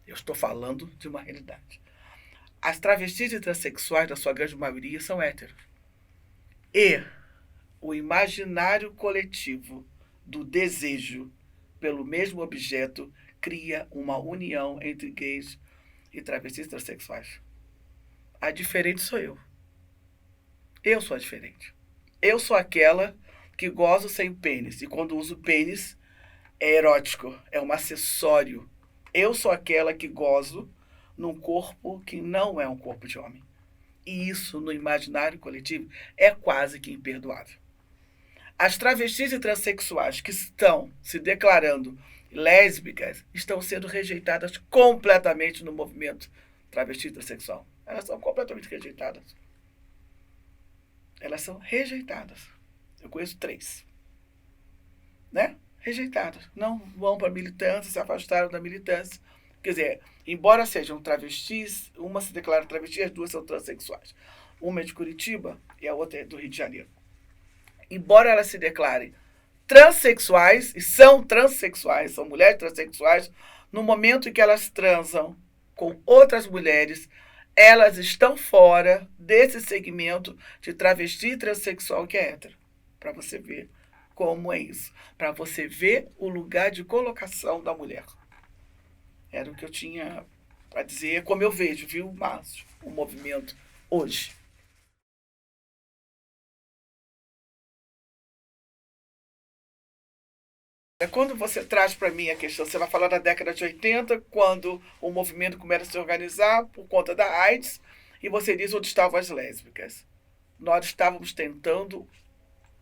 Eu estou falando de uma realidade. As travestis e transexuais, da sua grande maioria, são héteros. E o imaginário coletivo do desejo pelo mesmo objeto cria uma união entre gays e travestis transexuais. A diferente sou eu. Eu sou a diferente. Eu sou aquela que gozo sem pênis. E quando uso pênis, é erótico, é um acessório. Eu sou aquela que gozo num corpo que não é um corpo de homem. E isso, no imaginário coletivo, é quase que imperdoável. As travestis e transexuais que estão se declarando lésbicas estão sendo rejeitadas completamente no movimento travesti transexual. Elas são completamente rejeitadas. Elas são rejeitadas. Eu conheço 3. Né? Rejeitadas. Não vão para a militância, se afastaram da militância. Quer dizer, embora sejam travestis, uma se declara travesti, as 2 são transexuais. Uma é de Curitiba e a outra é do Rio de Janeiro. Embora elas se declarem transexuais, e são transexuais, são mulheres transexuais, no momento em que elas transam com outras mulheres, elas estão fora desse segmento de travesti transexual que é hétero. Para você ver como é isso. Para você ver o lugar de colocação da mulher. Era o que eu tinha para dizer, como eu vejo, viu, Márcio, o movimento hoje. Quando você traz para mim a questão, você vai falar da década de 80, quando o movimento começa a se organizar por conta da AIDS, e você diz onde estavam as lésbicas. Nós estávamos tentando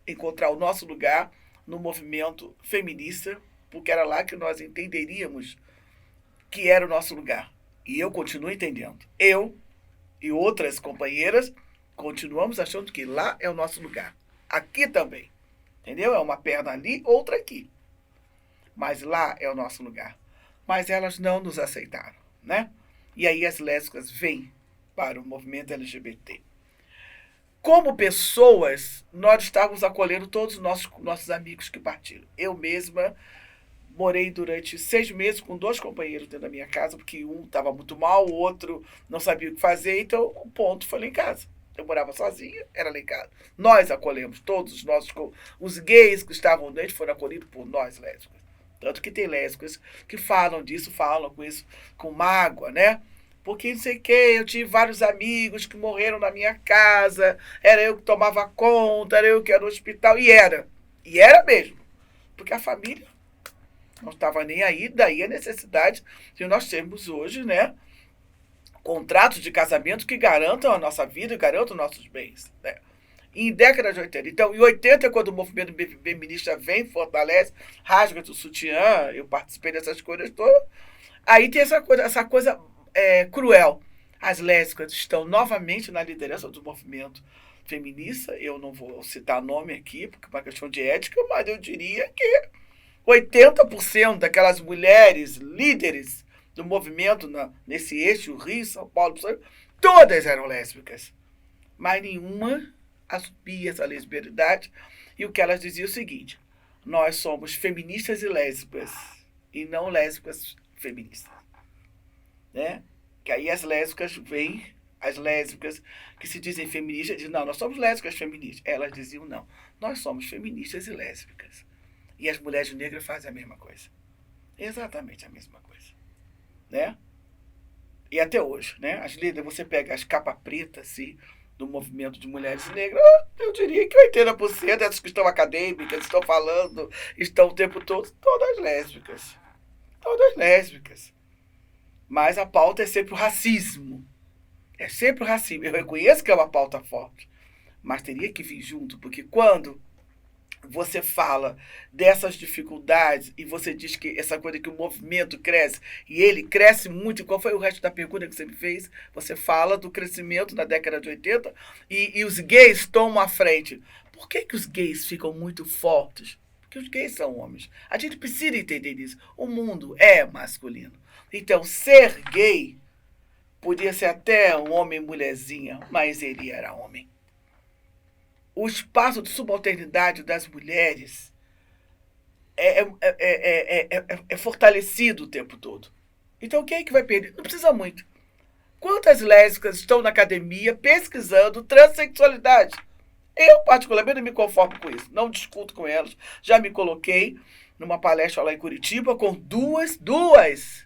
encontrar o nosso lugar no movimento feminista, porque era lá que nós entenderíamos que era o nosso lugar. E eu continuo entendendo. Eu e outras companheiras continuamos achando que lá é o nosso lugar. Aqui também. Entendeu? É uma perna ali, outra aqui. Mas lá é o nosso lugar. Mas elas não nos aceitaram, né? E aí as lésbicas vêm para o movimento LGBT. Como pessoas, nós estávamos acolhendo todos os nossos amigos que partiram. Eu mesma morei durante 6 meses com 2 companheiros dentro da minha casa, porque um estava muito mal, o outro não sabia o que fazer, então o ponto foi lá em casa. Eu morava sozinha, era lá em casa. Nós acolhemos todos os gays que estavam dentro, foram acolhidos por nós lésbicas. Tanto que tem lésbicas que falam disso, falam com isso, com mágoa, né? Porque não sei o que, eu tive vários amigos que morreram na minha casa, era eu que tomava conta, era eu que ia no hospital, e era mesmo, porque a família não estava nem aí, daí a necessidade de nós termos hoje, né, contratos de casamento que garantam a nossa vida e garantam nossos bens, né? Em década de 80. Então, em 80 é quando o movimento feminista vem, fortalece, rasga o sutiã, eu participei dessas coisas todas. Aí tem essa coisa cruel. As lésbicas estão novamente na liderança do movimento feminista. Eu não vou citar nome aqui, porque é uma questão de ética, mas eu diria que 80% daquelas mulheres líderes do movimento nesse eixo, Rio, São Paulo, todas eram lésbicas. Mas nenhuma assumia essa lesbianidade. E o que elas diziam é o seguinte: nós somos feministas e lésbicas, e não lésbicas feministas. Né? Que aí as lésbicas vêm, as lésbicas que se dizem feministas, dizem, não, nós somos lésbicas feministas. Elas diziam, não, nós somos feministas e lésbicas. E as mulheres negras fazem a mesma coisa. Exatamente a mesma coisa. Né? E até hoje, né? As líderes, você pega as capas pretas, assim, do movimento de mulheres negras, eu diria que 80% dessas que estão acadêmicas, estão falando, estão o tempo todo, todas lésbicas. Todas lésbicas. Mas a pauta é sempre o racismo. É sempre o racismo. Eu reconheço que é uma pauta forte, mas teria que vir junto, porque quando você fala dessas dificuldades e você diz que essa coisa que o movimento cresce, e ele cresce muito, e qual foi o resto da pergunta que você me fez? Você fala do crescimento na década de 80 e os gays tomam a frente. Por que os gays ficam muito fortes? Porque os gays são homens. A gente precisa entender isso. O mundo é masculino. Então, ser gay podia ser até um homem mulherzinha, mas ele era homem. O espaço de subalternidade das mulheres é fortalecido o tempo todo. Então, quem é que vai perder? Não precisa muito. Quantas lésbicas estão na academia pesquisando transexualidade? Eu, particularmente, não me conformo com isso. Não discuto com elas. Já me coloquei numa palestra lá em Curitiba com duas doutoras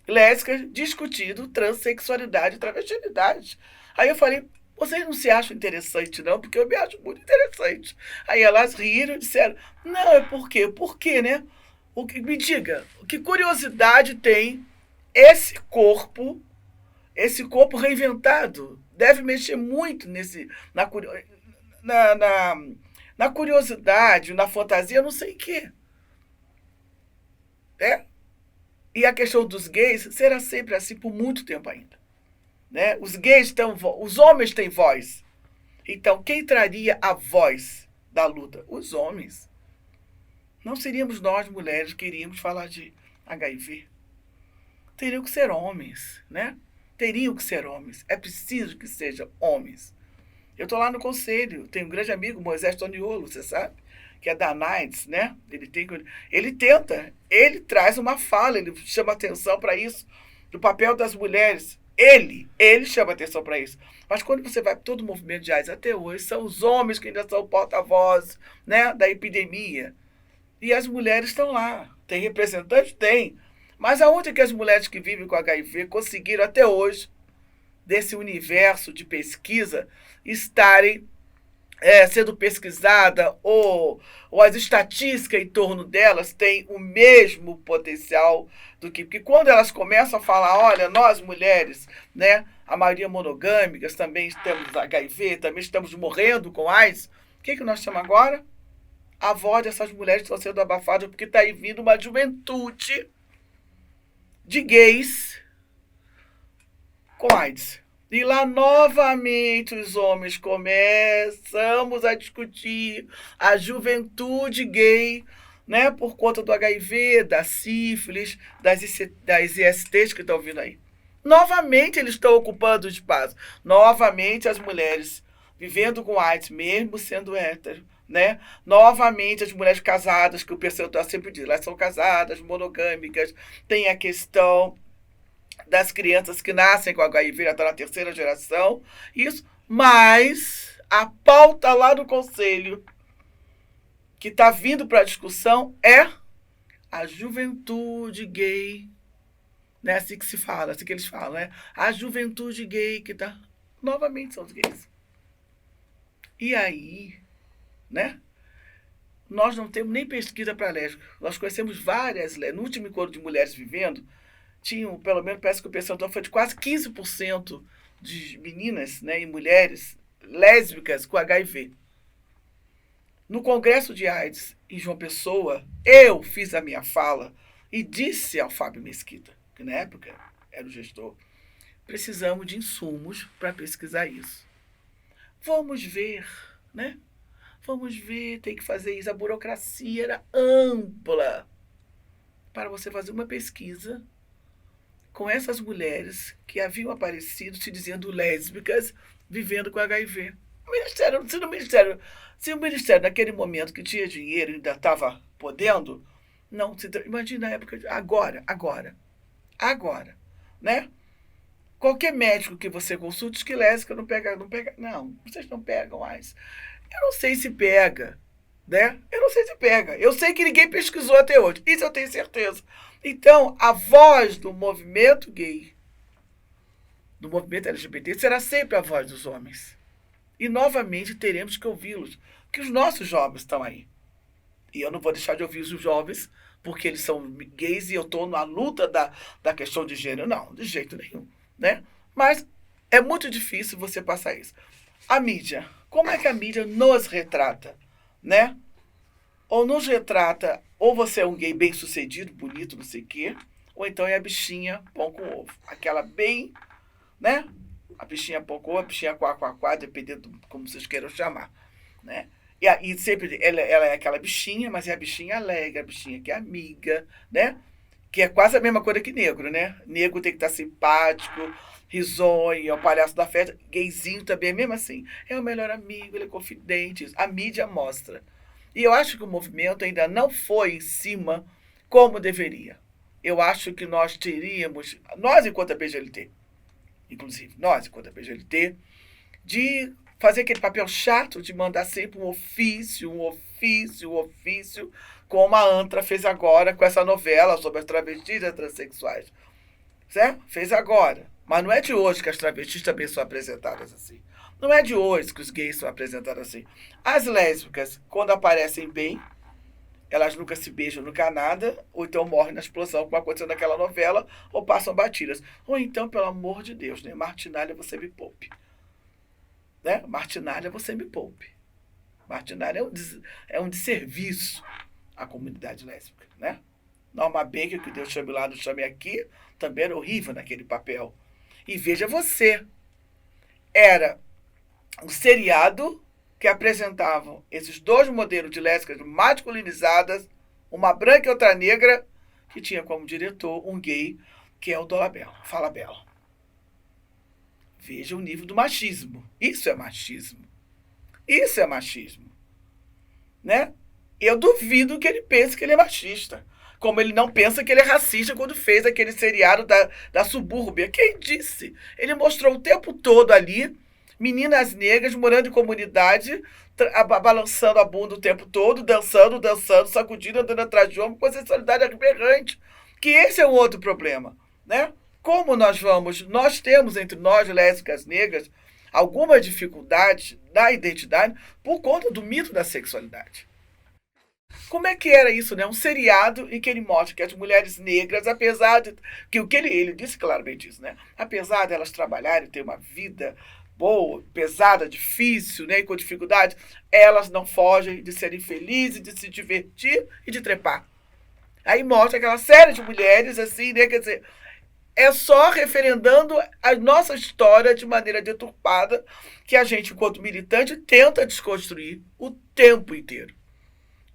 lésbicas discutindo transexualidade e travestilidade. Aí eu falei, vocês não se acham interessante, não? Porque eu me acho muito interessante. Aí elas riram e disseram, não, é por quê? Por quê, né? Me diga, que curiosidade tem esse corpo reinventado? Deve mexer muito na curiosidade, na fantasia, não sei o quê. E a questão dos gays será sempre assim por muito tempo ainda. Né? Os homens têm voz. Então, quem traria a voz da luta? Os homens. Não seríamos nós, mulheres, que iríamos falar de HIV. Teriam que ser homens, né? Teriam que ser homens. É preciso que sejam homens. Eu estou lá no conselho, tenho um grande amigo, Moisés Toniolo, você sabe? Que é da NAIDS, né? Ele tenta, ele traz uma fala, ele chama atenção para isso, do papel das mulheres. Ele chama atenção para isso. Mas quando você vai para todo o movimento de AIDS até hoje, são os homens que ainda são porta-vozes, né, da epidemia. E as mulheres estão lá. Tem representantes? Tem. Mas aonde que as mulheres que vivem com HIV conseguiram até hoje, desse universo de pesquisa, estarem sendo pesquisada ou as estatísticas em torno delas têm o mesmo potencial do que... Porque quando elas começam a falar, olha, nós mulheres, né, a maioria monogâmicas, também temos HIV, também estamos morrendo com AIDS, o que nós temos agora? A voz dessas mulheres estão sendo abafadas porque está aí vindo uma juventude de gays com AIDS. E lá, novamente, os homens começamos a discutir a juventude gay, né, por conta do HIV, da sífilis, das ISTs que estão vindo aí. Novamente, eles estão ocupando o espaço. Novamente, as mulheres vivendo com AIDS, mesmo sendo hétero, né? Novamente, as mulheres casadas, que o percentual sempre diz, elas são casadas, monogâmicas, tem a questão das crianças que nascem com HIV, já está na terceira geração, isso, mas a pauta lá do conselho que está vindo para a discussão é a juventude gay, né? Assim que se fala, assim que eles falam, né? A juventude gay que está... Novamente são os gays. E aí, né? Nós não temos nem pesquisa para lésbica. Nós conhecemos várias, no último encontro de mulheres vivendo, tinham, pelo menos, parece que o percentual foi de quase 15% de meninas, né, e mulheres lésbicas com HIV. No Congresso de AIDS, em João Pessoa, eu fiz a minha fala e disse ao Fábio Mesquita, que na época era o gestor, precisamos de insumos para pesquisar isso. Vamos ver, né? Vamos ver, tem que fazer isso. A burocracia era ampla para você fazer uma pesquisa com essas mulheres que haviam aparecido se dizendo lésbicas, vivendo com HIV. Se o Ministério, naquele momento que tinha dinheiro, ainda estava podendo, não se... Imagina a época, agora, né? Qualquer médico que você consulte, diz que lésbica não pega, não, vocês não pegam mais. Eu não sei se pega, né? Eu sei que ninguém pesquisou até hoje, isso eu tenho certeza. Então, a voz do movimento gay do movimento LGBT será sempre a voz dos homens. E novamente teremos que ouvi-los, porque os nossos jovens estão aí. E eu não vou deixar de ouvir os jovens, porque eles são gays e eu estou na luta da questão de gênero. Não, de jeito nenhum. Né? Mas é muito difícil você passar isso. A mídia. Como é que a mídia nos retrata? Né? Ou nos retrata, ou você é um gay bem sucedido, bonito, não sei o quê, ou então é a bichinha pão com ovo. Aquela bem, né? A bichinha pão com ovo, a bichinha quá, dependendo de como vocês queiram chamar. Né? E sempre ela é aquela bichinha, mas é a bichinha alegre, a bichinha que é amiga, né? Que é quase a mesma coisa que negro, né? Negro tem que estar simpático, risonho, é o palhaço da festa. Gayzinho também é mesmo assim. É o melhor amigo, ele é confidente. A mídia mostra. E eu acho que o movimento ainda não foi em cima como deveria. Eu acho que nós teríamos, nós enquanto a PGLT, inclusive nós enquanto a PGLT, de fazer aquele papel chato de mandar sempre um ofício, como a Antra fez agora com essa novela sobre as travestis e as transexuais. Certo? Fez agora. Mas não é de hoje que as travestis também são apresentadas assim. Não é de hoje que os gays são apresentados assim. As lésbicas, quando aparecem bem, elas nunca se beijam, nunca nada, ou então morrem na explosão, como aconteceu naquela novela, ou passam batidas. Ou então, pelo amor de Deus, né? Martinalha, você me poupe. Né? Martinalha, você me poupe. Martinalha é um desserviço à comunidade lésbica. Né? Norma Baker, que Deus chame lá, não chame aqui, também era horrível naquele papel. E veja você, era um seriado que apresentavam esses dois modelos de lésbicas masculinizadas, uma branca e outra negra, que tinha como diretor um gay, que é o Dolabella, Fala Bela. Veja o nível do machismo. Isso é machismo. Isso é machismo. Né? Eu duvido que ele pense que ele é machista. Como ele não pensa que ele é racista quando fez aquele seriado da Subúrbia. Quem disse? Ele mostrou o tempo todo ali meninas negras morando em comunidade, balançando a bunda o tempo todo, dançando, sacudindo, andando atrás de homem, com sexualidade aberrante. Que esse é um outro problema. Né? Como nós temos entre nós, lésbicas negras, algumas dificuldades na identidade por conta do mito da sexualidade. Como é que era isso, né? Um seriado em que ele mostra que as mulheres negras, apesar de... que o que ele disse claramente isso, né? Apesar de elas trabalharem, ter uma vida boa, pesada, difícil, né? E com dificuldade, elas não fogem de serem felizes, de se divertir e de trepar. Aí mostra aquela série de mulheres, assim, né? Quer dizer, é só referendando a nossa história de maneira deturpada que a gente, enquanto militante, tenta desconstruir o tempo inteiro.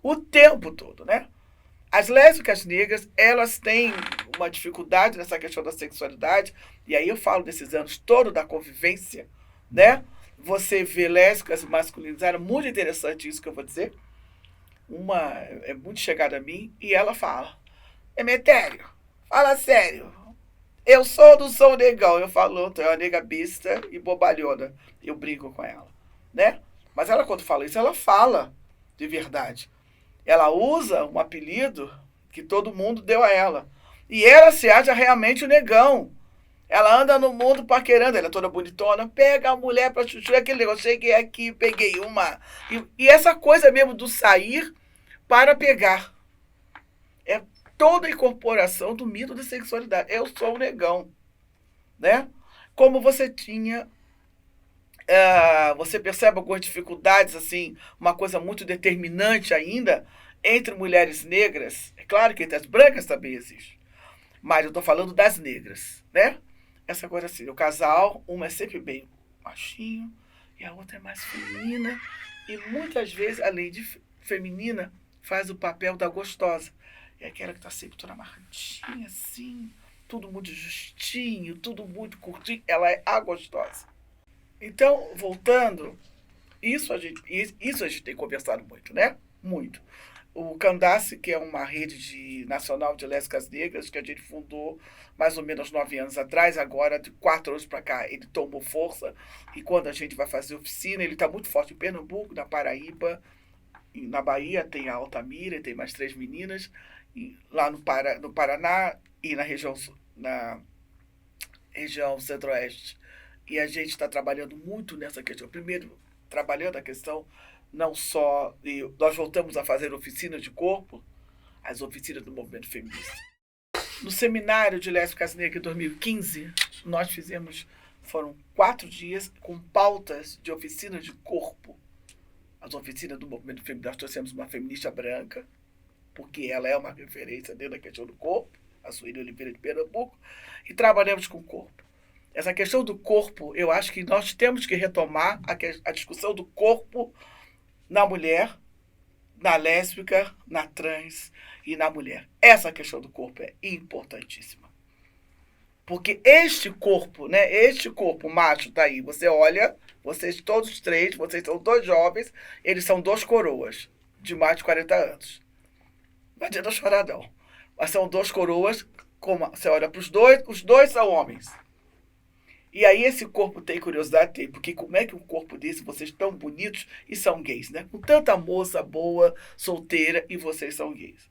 O tempo todo, né? As lésbicas negras, elas têm uma dificuldade nessa questão da sexualidade, e aí eu falo desses anos todos da convivência, né? Você vê lésbicas masculinizadas, muito interessante isso que eu vou dizer. Uma é muito chegada a mim, e ela fala, Emetério, fala sério, eu sou negão. Eu falo, tu é uma nega besta e bobalhona. Eu brinco com ela, né? Mas ela, quando fala isso, ela fala de verdade. Ela usa um apelido que todo mundo deu a ela. E ela se acha realmente o negão. Ela anda no mundo paquerando, ela é toda bonitona, pega a mulher pra chuchu, aquele negócio, cheguei aqui, peguei uma. E essa coisa mesmo do sair para pegar. É toda a incorporação do mito da sexualidade. Eu sou o negão. Né? Como você tinha... você percebe algumas dificuldades, assim, uma coisa muito determinante ainda entre mulheres negras. É claro que entre as brancas também existe, mas eu estou falando das negras, né? Essa coisa assim, o casal, uma é sempre bem machinho e a outra é mais feminina, e muitas vezes, além de feminina, faz o papel da gostosa. É aquela que está sempre toda amarradinha, assim, tudo muito justinho, tudo muito curtinho. Ela é a gostosa. Então, voltando, isso a gente tem conversado muito, né? Muito. O Candace, que é uma rede nacional de lésbicas negras, que a gente fundou mais ou menos 9 anos atrás, agora, de 4 anos para cá, ele tomou força. E quando a gente vai fazer oficina, ele está muito forte em Pernambuco, na Paraíba, na Bahia tem a Altamira, tem mais 3 meninas, e lá no Paraná e na região região centro-oeste. E a gente está trabalhando muito nessa questão. Primeiro, trabalhando a questão não só... E nós voltamos a fazer oficinas de corpo, as oficinas do movimento feminista. No seminário de Lésbicas Negras em 2015, nós fizemos, foram 4 dias com pautas de oficinas de corpo. As oficinas do movimento feminista, nós trouxemos uma feminista branca, porque ela é uma referência dentro da questão do corpo, a Suíra Oliveira de Pernambuco, e trabalhamos com o corpo. Essa questão do corpo, eu acho que nós temos que retomar a discussão do corpo na mulher, na lésbica, na trans e na mulher. Essa questão do corpo é importantíssima. Porque este corpo, né, este corpo macho tá aí, você olha, vocês todos 3, vocês são 2 jovens, eles são 2 coroas de mais de 40 anos. Não adianta chorar, não. Mas são 2 coroas, como você olha para os dois são homens. E aí esse corpo tem curiosidade? Tem, porque como é que um corpo desse, vocês tão bonitos e são gays, né? Com tanta moça boa, solteira, e vocês são gays.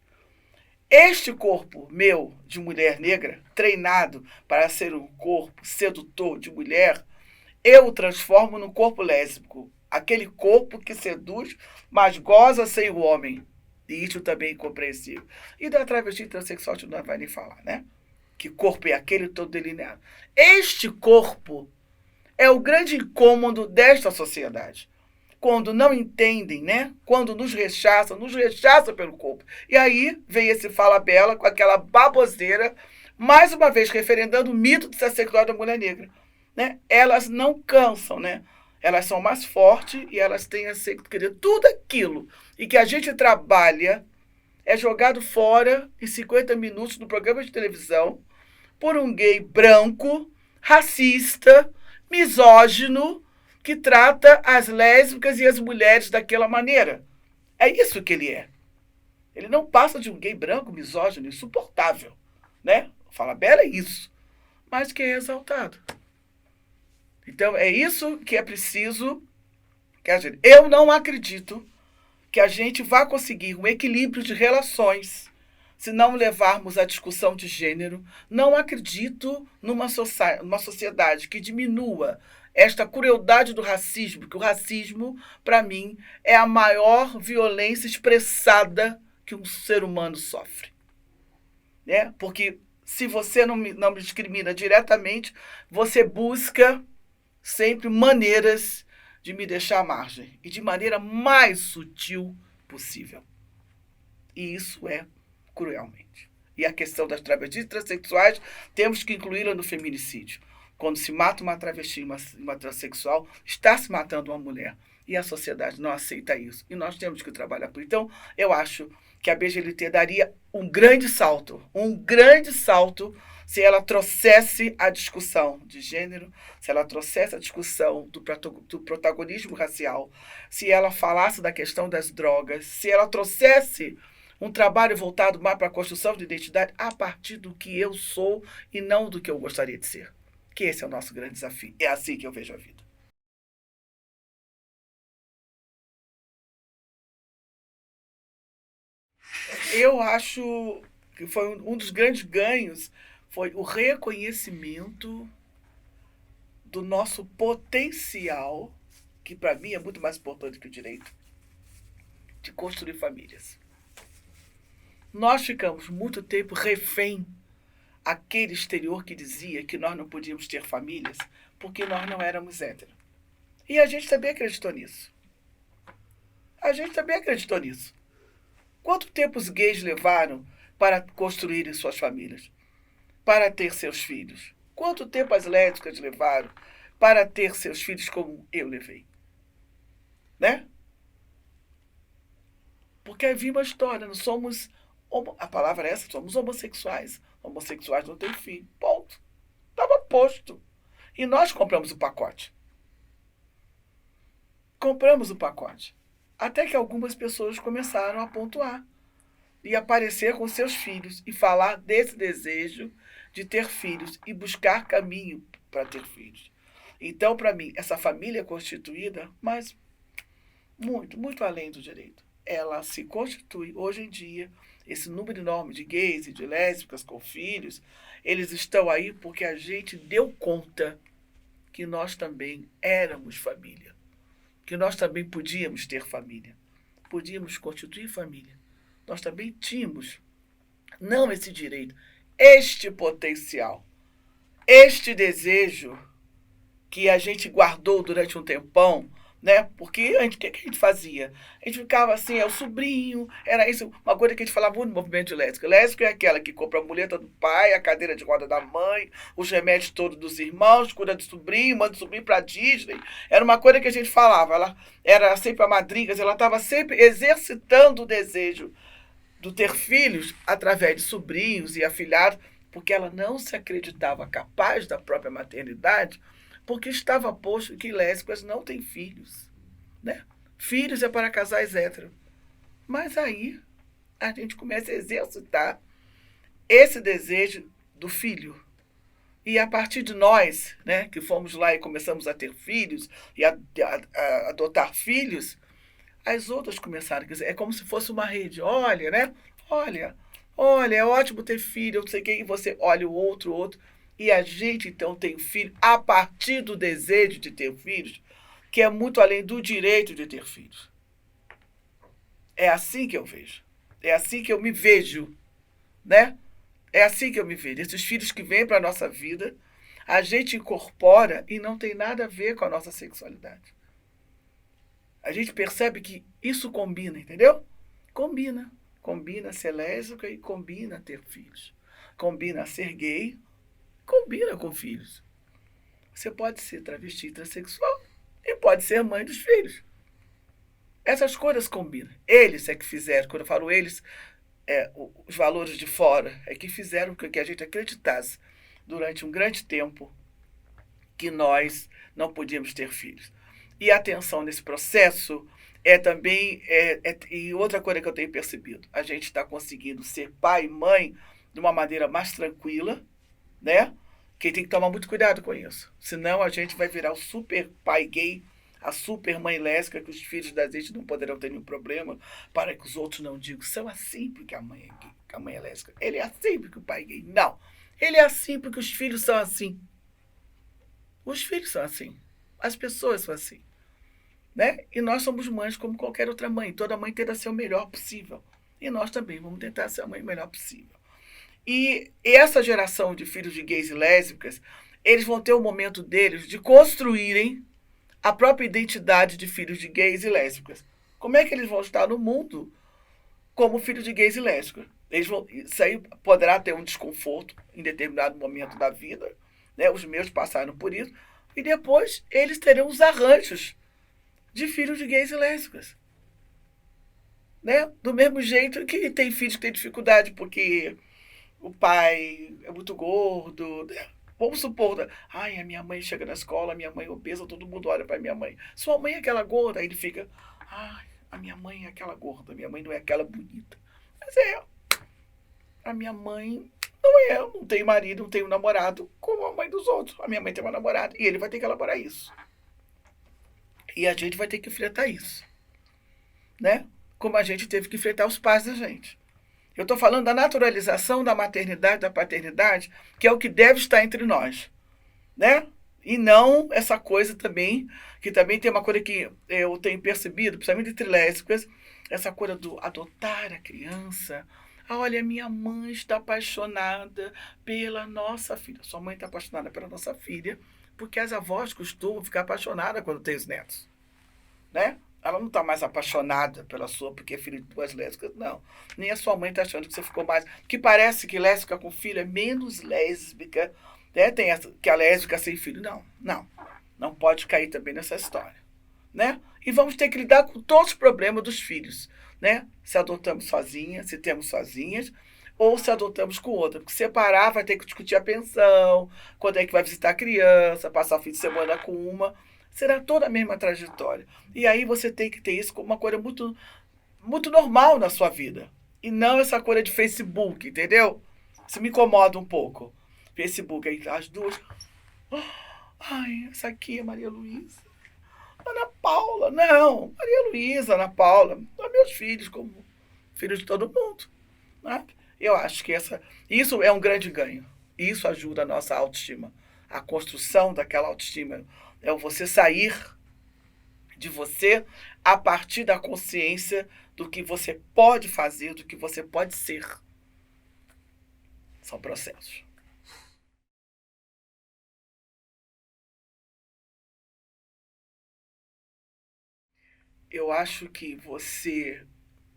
Este corpo meu, de mulher negra, treinado para ser um corpo sedutor de mulher, eu o transformo num corpo lésbico. Aquele corpo que seduz, mas goza sem o homem. E isso também é incompreensível. E da travesti transexual, a gente não vai nem falar, né? Que corpo é aquele todo delineado. Este corpo é o grande incômodo desta sociedade. Quando não entendem, né? Quando nos rechaçam pelo corpo. E aí vem esse Fala Bela com aquela baboseira, mais uma vez referendando o mito de ser sexual da mulher negra. Né? Elas não cansam, né? Elas são mais fortes e elas têm a ser, quer tudo aquilo. E que a gente trabalha é jogado fora em 50 minutos no programa de televisão por um gay branco, racista, misógino, que trata as lésbicas e as mulheres daquela maneira. É isso que ele é. Ele não passa de um gay branco, misógino, insuportável. Né? Fala Bela é isso. Mas que é exaltado. Então, é isso que é preciso. Eu não acredito que a gente vá conseguir um equilíbrio de relações se não levarmos a discussão de gênero. Não acredito numa sociedade que diminua esta crueldade do racismo, que o racismo, para mim, é a maior violência expressada que um ser humano sofre. Né? Porque se você não me discrimina diretamente, você busca sempre maneiras de me deixar à margem. E de maneira mais sutil possível. E isso é cruelmente. E a questão das travestis transexuais, temos que incluí-la no feminicídio. Quando se mata uma travesti, uma transexual, está se matando uma mulher. E a sociedade não aceita isso. E nós temos que trabalhar por isso. Então, eu acho que a BGLT daria um grande salto se ela trouxesse a discussão de gênero, se ela trouxesse a discussão do protagonismo racial, se ela falasse da questão das drogas, se ela trouxesse um trabalho voltado mais para a construção de identidade a partir do que eu sou e não do que eu gostaria de ser. Que esse é o nosso grande desafio. É assim que eu vejo a vida. Eu acho que foi um dos grandes ganhos, foi o reconhecimento do nosso potencial, que para mim é muito mais importante que o direito, de construir famílias. Nós ficamos muito tempo refém àquele exterior que dizia que nós não podíamos ter famílias porque nós não éramos héteros. E a gente também acreditou nisso. Quanto tempo os gays levaram para construírem suas famílias? Para ter seus filhos? Quanto tempo as lésbicas levaram para ter seus filhos como eu levei? Né? Porque havia uma história, não somos... A palavra é essa, somos homossexuais. Homossexuais não têm filho. Ponto. Estava posto. E nós compramos o pacote. Até que algumas pessoas começaram a pontuar. E aparecer com seus filhos. E falar desse desejo de ter filhos. E buscar caminho para ter filhos. Então, para mim, essa família constituída, mas muito, muito além do direito, ela se constitui hoje em dia. esse número enorme de gays e de lésbicas com filhos, eles estão aí porque a gente deu conta que nós também éramos família, que nós também podíamos ter família, podíamos constituir família. Nós também tínhamos, não esse direito, este potencial, este desejo que a gente guardou durante um tempão, né? Porque antes, o que a gente fazia? A gente ficava assim, é o sobrinho, era isso, uma coisa que a gente falava muito no movimento de lésbica. Lésbica é aquela que compra a muleta do pai, a cadeira de roda da mãe, os remédios todos dos irmãos, cuida do sobrinho, manda o sobrinho pra Disney. Era uma coisa que a gente falava, ela era sempre a madrinha, ela estava sempre exercitando o desejo do ter filhos através de sobrinhos e afilhados, porque ela não se acreditava capaz da própria maternidade, porque estava posto que lésbicas não têm filhos, né? Filhos é para casais héteros. Mas aí a gente começa a exercitar esse desejo do filho. E a partir de nós, né, que fomos lá e começamos a ter filhos e a adotar filhos, as outras começaram, quer dizer, é como se fosse uma rede. Olha, né? Olha, é ótimo ter filho, eu não sei o quê, e você olha o outro. E a gente, então, tem filho a partir do desejo de ter filhos, que é muito além do direito de ter filhos. É assim que eu vejo. É assim que eu me vejo, né? É assim que eu me vejo. Esses filhos que vêm para a nossa vida, a gente incorpora e não tem nada a ver com a nossa sexualidade. A gente percebe que isso combina, entendeu? Combina. Combina ser lésbica e combina ter filhos. Combina ser gay, combina com filhos. Você pode ser travesti transexual e pode ser mãe dos filhos. Essas coisas combinam. Eles é que fizeram, quando eu falo eles, os valores de fora, é que fizeram com que a gente acreditasse durante um grande tempo que nós não podíamos ter filhos. E a atenção nesse processo é também, e outra coisa que eu tenho percebido, a gente está conseguindo ser pai e mãe de uma maneira mais tranquila, né? Que tem que tomar muito cuidado com isso. Senão a gente vai virar o super pai gay, a super mãe lésbica, que os filhos da gente não poderão ter nenhum problema, para que os outros não digam, são assim porque a mãe é gay, que a mãe é lésbica. Ele é assim porque o pai é gay. Não. Ele é assim porque os filhos são assim. Os filhos são assim. As pessoas são assim. Né? E nós somos mães como qualquer outra mãe. Toda mãe tenta ser o melhor possível. E nós também vamos tentar ser a mãe melhor possível. E essa geração de filhos de gays e lésbicas, eles vão ter o momento deles de construírem a própria identidade de filhos de gays e lésbicas. Como é que eles vão estar no mundo como filhos de gays e lésbicas? Isso aí poderá ter um desconforto em determinado momento da vida, né? Os meus passaram por isso. E depois eles terão os arranjos de filhos de gays e lésbicas. Né? Do mesmo jeito que tem filhos que têm dificuldade porque o pai é muito gordo. Né? Vamos supor, ai, a minha mãe chega na escola, a minha mãe é obesa, todo mundo olha para minha mãe. Sua mãe é aquela gorda, aí ele fica, ai, a minha mãe é aquela gorda, a minha mãe não é aquela bonita. Mas a minha mãe não tem marido, não tem um namorado como a mãe dos outros. A minha mãe tem uma namorada e ele vai ter que elaborar isso. E a gente vai ter que enfrentar isso, né? Como a gente teve que enfrentar os pais da gente. Eu estou falando da naturalização da maternidade, da paternidade, que é o que deve estar entre nós, né? E não essa coisa também, que também tem uma coisa que eu tenho percebido, principalmente entre lésbicas, essa coisa do adotar a criança. Ah, olha, minha mãe está apaixonada pela nossa filha. Sua mãe está apaixonada pela nossa filha, porque as avós costumam ficar apaixonadas quando tem os netos, né? Ela não está mais apaixonada pela sua, porque é filha de duas lésbicas, não. Nem a sua mãe está achando que você ficou mais. Que parece que lésbica com filho é menos lésbica, né? Tem essa, que a lésbica sem filho. Não. Não pode cair também nessa história, né? E vamos ter que lidar com todos os problemas dos filhos, né? Se adotamos sozinhas, se temos sozinhas, ou se adotamos com outra. Porque separar vai ter que discutir a pensão, quando é que vai visitar a criança, passar o fim de semana com uma. Será toda a mesma trajetória. E aí você tem que ter isso como uma coisa muito, muito normal na sua vida. E não essa coisa de Facebook, entendeu? Isso me incomoda um pouco. Facebook, aí as duas. Ai, essa aqui é Maria Luísa. Ana Paula. Não, Maria Luísa, Ana Paula. São meus filhos, como filhos de todo mundo. Sabe? Eu acho que isso é um grande ganho. Isso ajuda a nossa autoestima. A construção daquela autoestima é você sair de você a partir da consciência do que você pode fazer, do que você pode ser. São processos. Eu acho que você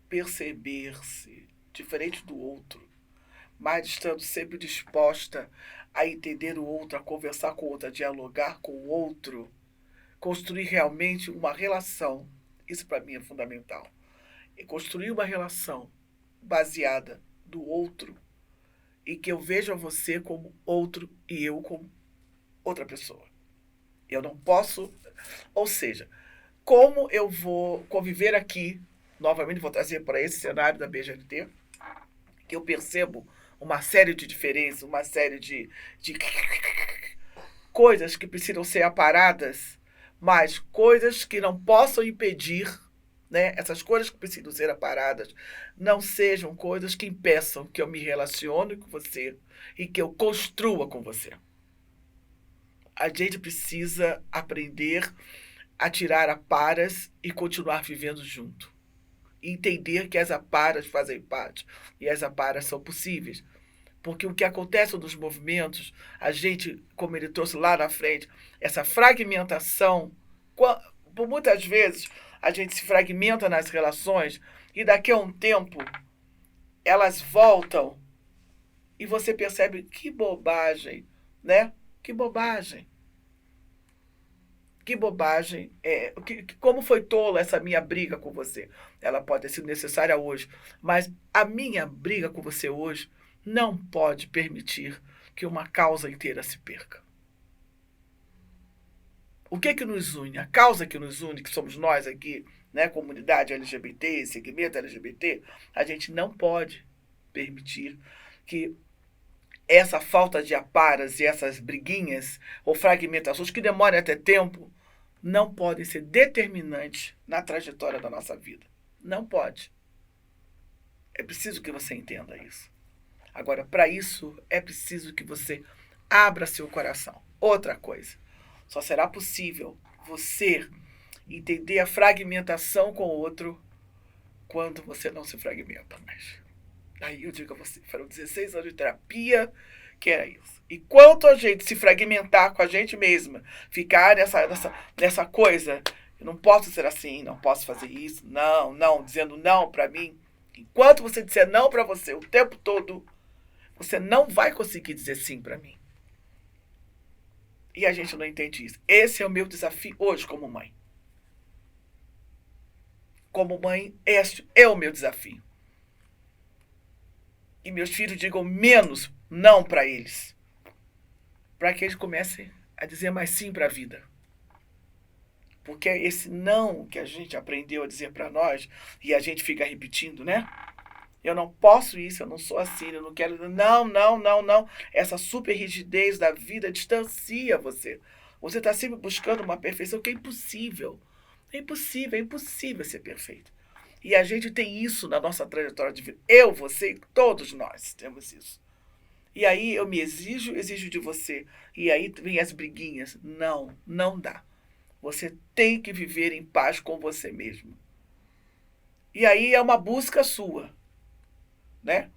perceber-se diferente do outro, mas estando sempre disposta a entender o outro, a conversar com o outro, a dialogar com o outro, construir realmente uma relação. Isso para mim é fundamental. E construir uma relação baseada do outro e que eu veja você como outro e eu como outra pessoa. Eu não posso, ou seja, como eu vou conviver aqui, novamente vou trazer para esse cenário da BGLT, que eu percebo uma série de diferenças, uma série de coisas que precisam ser aparadas, mas coisas que não possam impedir, né? Essas coisas que precisam ser aparadas não sejam coisas que impeçam que eu me relacione com você e que eu construa com você. A gente precisa aprender a tirar aparas e continuar vivendo junto. Entender que as aparas fazem parte e as aparas são possíveis. Porque o que acontece nos movimentos, a gente, como ele trouxe lá na frente, essa fragmentação, por muitas vezes a gente se fragmenta nas relações e daqui a um tempo elas voltam e você percebe que bobagem, né? Que bobagem. Que bobagem. Como foi tola essa minha briga com você? Ela pode ter sido necessária hoje, mas a minha briga com você hoje não pode permitir que uma causa inteira se perca. O que nos une? A causa que nos une, que somos nós aqui, né, comunidade LGBT, segmento LGBT, a gente não pode permitir que essa falta de aparas e essas briguinhas ou fragmentações que demoram até tempo não podem ser determinantes na trajetória da nossa vida. Não pode. É preciso que você entenda isso. Agora, para isso, é preciso que você abra seu coração. Outra coisa, só será possível você entender a fragmentação com o outro quando você não se fragmenta mais. Aí eu digo a você, foram 16 anos de terapia, que era isso. E quanto a gente se fragmentar com a gente mesma, ficar nessa coisa, eu não posso ser assim, não posso fazer isso, não, dizendo não para mim. Enquanto você disser não para você o tempo todo, você não vai conseguir dizer sim para mim. E a gente não entende isso. Esse é o meu desafio hoje como mãe. Como mãe, este é o meu desafio. E meus filhos digam menos não para eles. Para que eles comecem a dizer mais sim para a vida. Porque é esse não que a gente aprendeu a dizer para nós e a gente fica repetindo, né? Eu não posso isso, eu não sou assim, eu não quero. Não. Essa super rigidez da vida distancia você. Você está sempre buscando uma perfeição que é impossível. É impossível ser perfeito. E a gente tem isso na nossa trajetória de vida. Eu, você, todos nós temos isso. E aí eu me exijo de você. E aí vem as briguinhas. Não dá. Você tem que viver em paz com você mesmo. E aí é uma busca sua, né?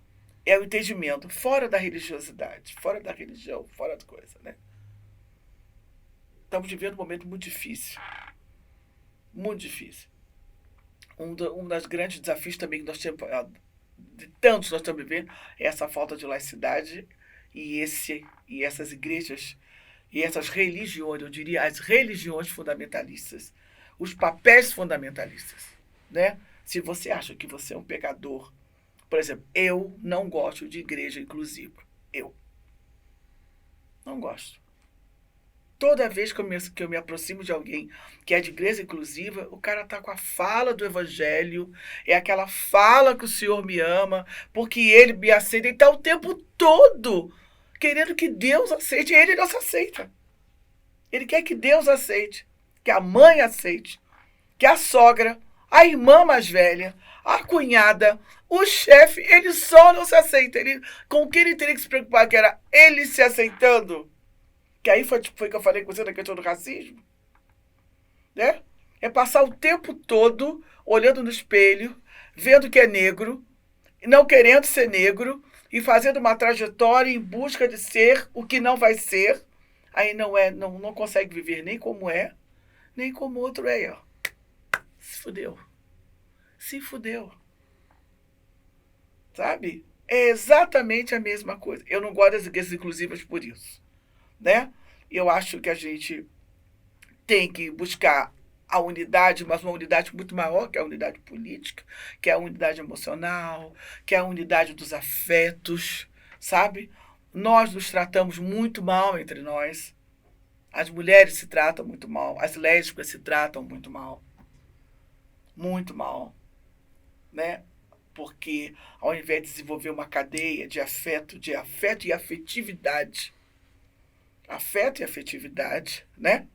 É o entendimento, fora da religiosidade, fora da religião, fora da coisa, né? Estamos vivendo um momento muito difícil. Muito difícil. Um dos grandes desafios também que nós temos, de tantos nós estamos vivendo, é essa falta de laicidade e essas igrejas e essas religiões, eu diria as religiões fundamentalistas, os papéis fundamentalistas, né? Se você acha que você é um pecador, por exemplo, eu não gosto de igreja inclusiva. Eu não gosto. Toda vez que eu me aproximo de alguém que é de igreja inclusiva, o cara tá com a fala do evangelho, é aquela fala que o Senhor me ama, porque ele me aceita. Ele está o tempo todo querendo que Deus aceite, e ele não se aceita. Ele quer que Deus aceite, que a mãe aceite, que a sogra, a irmã mais velha, a cunhada, O chefe, ele só não se aceita. Com o que ele teria que se preocupar, que era ele se aceitando. Que aí foi que eu falei com você na questão do racismo. Né? É passar o tempo todo olhando no espelho, vendo que é negro, não querendo ser negro e fazendo uma trajetória em busca de ser o que não vai ser. Aí não consegue viver nem como é, nem como outro é. Ó. Se fudeu. Se fudeu. Sabe? É exatamente a mesma coisa. Eu não gosto das igrejas inclusivas por isso. Né? Eu acho que a gente tem que buscar a unidade, mas uma unidade muito maior, que é a unidade política, que é a unidade emocional, que é a unidade dos afetos, sabe? Nós nos tratamos muito mal entre nós. As mulheres se tratam muito mal, as lésbicas se tratam muito mal, né? Porque ao invés de desenvolver uma cadeia de afeto e afetividade, né?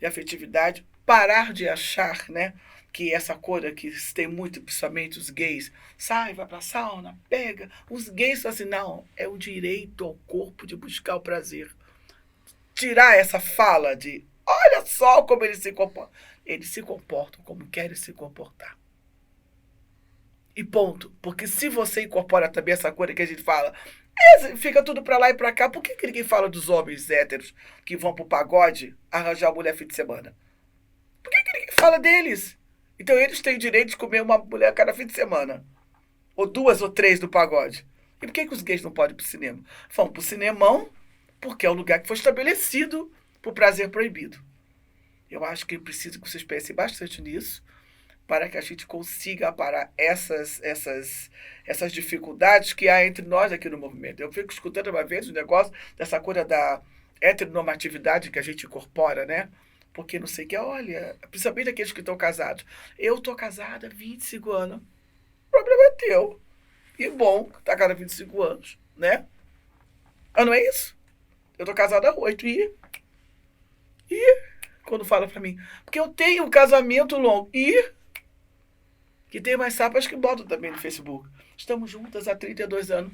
E afetividade, parar de achar, né, que essa coisa que tem muito, principalmente os gays, sai, vai pra sauna, pega. Os gays falam assim, não, é o direito ao corpo de buscar o prazer. Tirar essa fala de, olha só como eles se comportam. Eles se comportam como querem se comportar. E ponto. Porque se você incorpora também essa coisa que a gente fala, fica tudo pra lá e pra cá, por que ninguém fala dos homens héteros que vão pro pagode arranjar mulher fim de semana? Por que ninguém fala deles? Então eles têm direito de comer uma mulher a cada fim de semana. Ou duas ou três no pagode. E por que os gays não podem ir pro cinema? Vão pro cinemão porque é o lugar que foi estabelecido pro prazer proibido. Eu acho que preciso que vocês pensem bastante nisso para que a gente consiga parar essas dificuldades que há entre nós aqui no movimento. Eu fico escutando uma vez o negócio dessa coisa da heteronormatividade que a gente incorpora, né? Porque não sei o que, olha, principalmente aqueles que estão casados. Eu estou casada há 25 anos. O problema é teu. E bom, tá casada há 25 anos, né? Ah, não é isso? Eu estou casada há 8 quando fala pra mim, porque eu tenho um casamento longo. Que tem mais sapas que botam também no Facebook. Estamos juntas há 32 anos.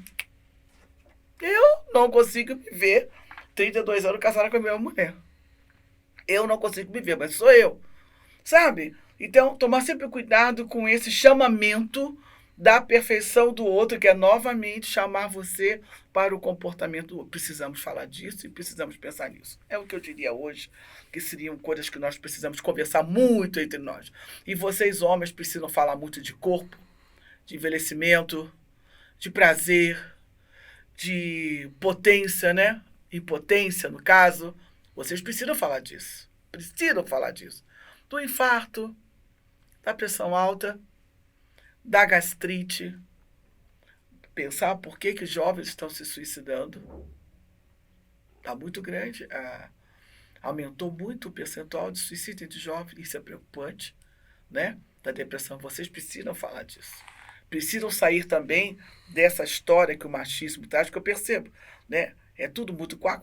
Eu não consigo me ver 32 anos casada com a mesma mulher. Eu não consigo me ver, mas sou eu. Sabe? Então, tomar sempre cuidado com esse chamamento da perfeição do outro, que é novamente chamar você para o comportamento. Precisamos falar disso e precisamos pensar nisso. É o que eu diria hoje, que seriam coisas que nós precisamos conversar muito entre nós. E vocês, homens, precisam falar muito de corpo, de envelhecimento, de prazer, de potência, né? Impotência, no caso. Vocês precisam falar disso. Precisam falar disso. Do infarto, da pressão alta, da gastrite, pensar por que os jovens estão se suicidando. Está muito grande. Aumentou muito o percentual de suicídio entre jovens. Isso é preocupante, né? Da depressão. Vocês precisam falar disso. Precisam sair também dessa história que o machismo traz, que eu percebo, né? É tudo muito quá,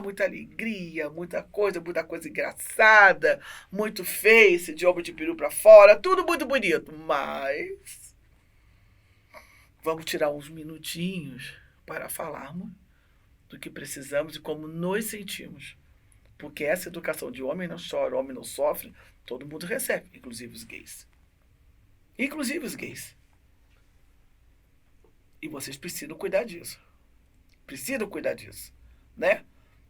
muita alegria, muita coisa engraçada, muito face, de ombro de peru pra fora, tudo muito bonito. Mas vamos tirar uns minutinhos para falarmos do que precisamos e como nos sentimos. Porque essa educação de homem não chora, homem não sofre, todo mundo recebe, inclusive os gays. Inclusive os gays. E vocês precisam cuidar disso. Precisam cuidar disso, né?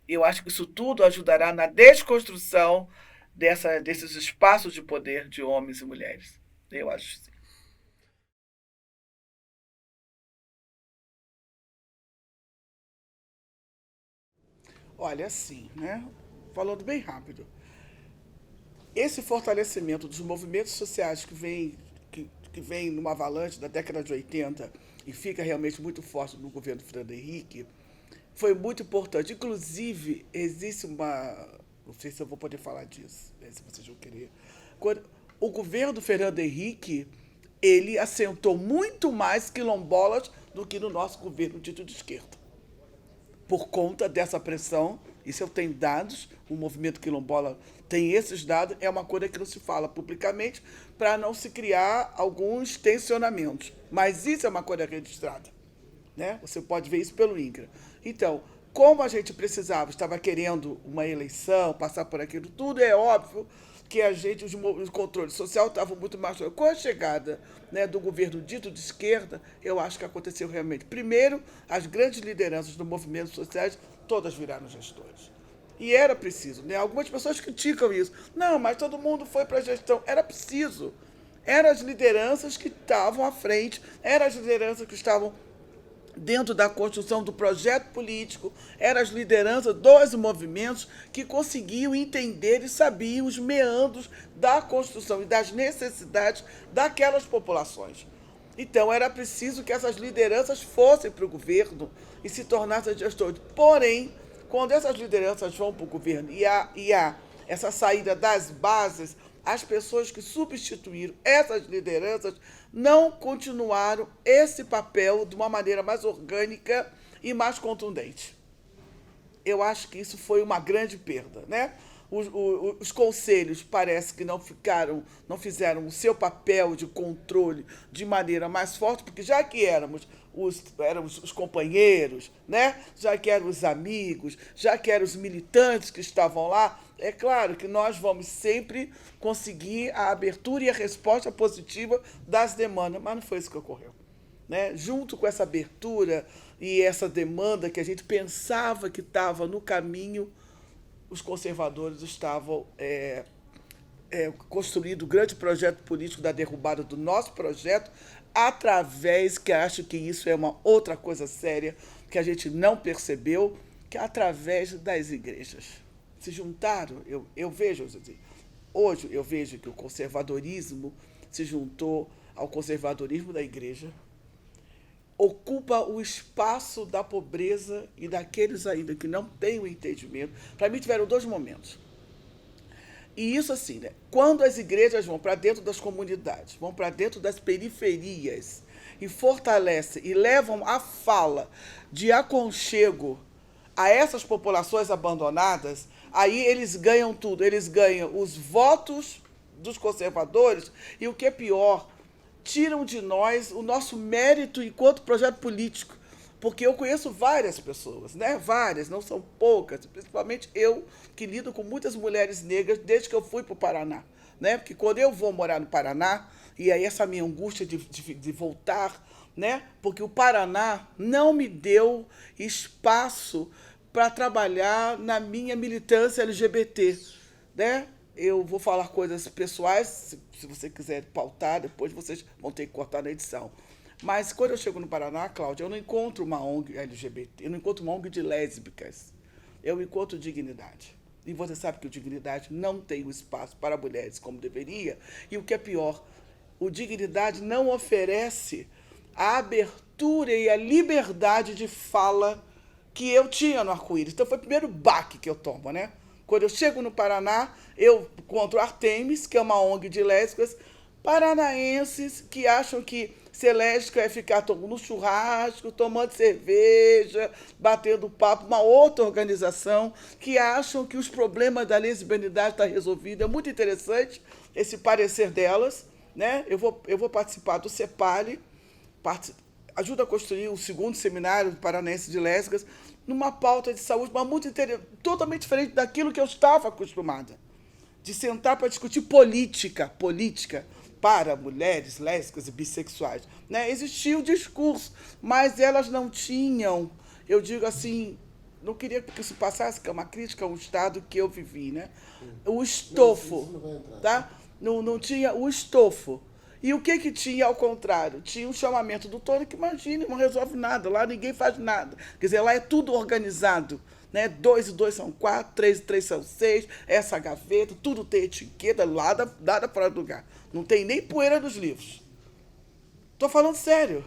Eu acho que isso tudo ajudará na desconstrução desses espaços de poder de homens e mulheres. Eu acho sim. Olha, assim, né? Falando bem rápido. Esse fortalecimento dos movimentos sociais que vem numa avalanche da década de 80 e fica realmente muito forte no governo Fernando Henrique, foi muito importante. Inclusive, existe uma... Não sei se eu vou poder falar disso, né, se vocês vão querer. O governo Fernando Henrique, ele assentou muito mais quilombolas do que no nosso governo dito de esquerda. Por conta dessa pressão Isso eu tenho dados, o movimento quilombola tem esses dados, é uma coisa que não se fala publicamente para não se criar alguns tensionamentos. Mas isso é uma coisa registrada, né? Você pode ver isso pelo INCRA. Então, como a gente precisava, estava querendo uma eleição, passar por aquilo tudo, é óbvio que a gente, os controles sociais estavam muito mais... Com a chegada, né, do governo dito de esquerda, eu acho que aconteceu realmente. Primeiro, as grandes lideranças do movimento sociais, todas viraram gestores. E era preciso, né? Algumas pessoas criticam isso. Não, mas todo mundo foi para a gestão. Era preciso. Eram as lideranças que estavam à frente, eram as lideranças que estavam dentro da construção do projeto político, eram as lideranças dos movimentos que conseguiam entender e sabiam os meandros da construção e das necessidades daquelas populações. Então, era preciso que essas lideranças fossem para o governo e se tornassem gestores. Porém, quando essas lideranças vão para o governo e há essa saída das bases, as pessoas que substituíram essas lideranças não continuaram esse papel de uma maneira mais orgânica e mais contundente. Eu acho que isso foi uma grande perda, né? Os conselhos parece que não fizeram o seu papel de controle de maneira mais forte, porque já que éramos os companheiros, né? Já que eram os amigos, já que eram os militantes que estavam lá, é claro que nós vamos sempre conseguir a abertura e a resposta positiva das demandas, mas não foi isso que ocorreu. Né? Junto com essa abertura e essa demanda que a gente pensava que estava no caminho, os conservadores estavam construindo o grande projeto político da derrubada do nosso projeto, através, que acho que isso é uma outra coisa séria, que a gente não percebeu, que é através das igrejas. Se juntaram, eu vejo, hoje eu vejo que o conservadorismo se juntou ao conservadorismo da igreja, ocupa o espaço da pobreza e daqueles ainda que não têm o entendimento. Para mim, tiveram dois momentos. E isso assim, né? Quando as igrejas vão para dentro das comunidades, vão para dentro das periferias e fortalecem e levam a fala de aconchego a essas populações abandonadas, aí eles ganham tudo. Eles ganham os votos dos conservadores e, o que é pior, tiram de nós o nosso mérito enquanto projeto político. Porque eu conheço várias pessoas, né? Várias, não são poucas, principalmente eu, que lido com muitas mulheres negras desde que eu fui para o Paraná. Né? Porque quando eu vou morar no Paraná, e aí essa minha angústia de voltar, né? Porque o Paraná não me deu espaço para trabalhar na minha militância LGBT. Né? Eu vou falar coisas pessoais, se você quiser pautar, depois vocês vão ter que cortar na edição. Mas quando eu chego no Paraná, Cláudia, eu não encontro uma ONG LGBT, eu não encontro uma ONG de lésbicas, eu encontro dignidade. E você sabe que o Dignidade não tem o espaço para mulheres como deveria, e o que é pior, o Dignidade não oferece a abertura e a liberdade de fala que eu tinha no Arco-Íris. Então foi o primeiro baque que eu tomo, né? Quando eu chego no Paraná, eu encontro Artemis, que é uma ONG de lésbicas, paranaenses que acham que ser lésbica é ficar no churrasco, tomando cerveja, batendo papo, uma outra organização que acham que os problemas da lesbianidade estão resolvidos. É muito interessante esse parecer delas. Né? Eu vou participar do CEPALI, ajuda a construir o segundo seminário paranaense de lésbicas, numa pauta de saúde, mas totalmente diferente daquilo que eu estava acostumada. De sentar para discutir política para mulheres lésbicas e bissexuais. Né? Existia o discurso, mas elas não tinham, eu digo assim, não queria que isso passasse, que é uma crítica ao Estado que eu vivi, né? O estofo, tá? Não tinha o estofo. E o que tinha ao contrário? Tinha um chamamento do Tony que, imagine, não resolve nada, lá ninguém faz nada. Quer dizer, lá é tudo organizado. Né? 2 e 2 são 4, 3 e 3 são 6, essa gaveta, tudo tem etiqueta, nada fora do lugar. Não tem nem poeira nos livros. Estou falando sério.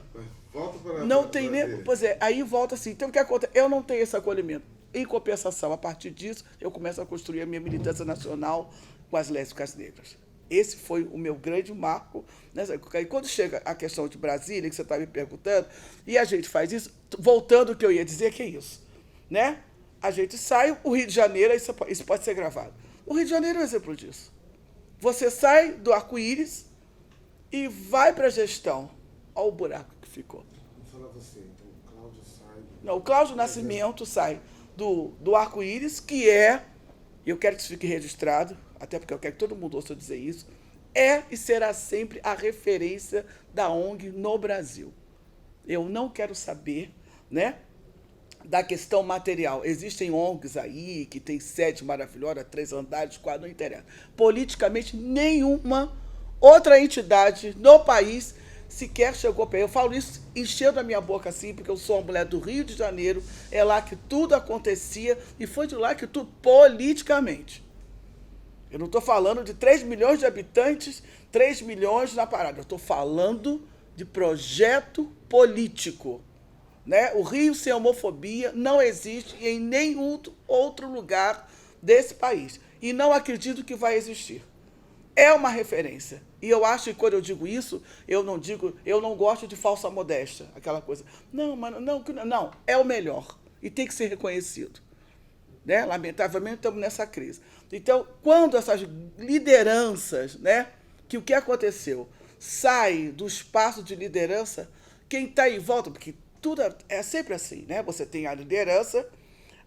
Volta para não tem nem. Pois é, aí volta assim. Então o que acontece? Eu não tenho esse acolhimento. Em compensação, a partir disso, eu começo a construir a minha militância nacional com as lésbicas negras. Esse foi o meu grande marco. Né? E quando chega a questão de Brasília, que você está me perguntando, e a gente faz isso, voltando ao que eu ia dizer, que é isso. Né? A gente sai, o Rio de Janeiro, isso pode ser gravado. O Rio de Janeiro é um exemplo disso. Você sai do arco-íris e vai para a gestão. Olha o buraco que ficou. Vou falar você, então o Cláudio sai. Não, o Cláudio Nascimento sai do arco-íris, que é, eu quero que isso fique registrado, até porque eu quero que todo mundo ouça dizer isso, é e será sempre a referência da ONG no Brasil. Eu não quero saber, né, da questão material. Existem ONGs aí que tem sede maravilhosa, 3 andares, 4, não interessa. Politicamente, nenhuma outra entidade no país sequer chegou para ele. Eu falo isso enchendo a minha boca assim, porque eu sou uma mulher do Rio de Janeiro, é lá que tudo acontecia e foi de lá que tudo, politicamente. Eu não estou falando de 3 milhões de habitantes, 3 milhões na parada. Eu estou falando de projeto político. Né? O Rio sem homofobia não existe em nenhum outro lugar desse país. E não acredito que vai existir. É uma referência. E eu acho que quando eu digo isso, eu não gosto de falsa modéstia, aquela coisa. Não, é o melhor. E tem que ser reconhecido. Né? Lamentavelmente, estamos nessa crise. Então, quando essas lideranças, né, que o que aconteceu, saem do espaço de liderança, quem está em volta, porque tudo é sempre assim, né? Você tem a liderança,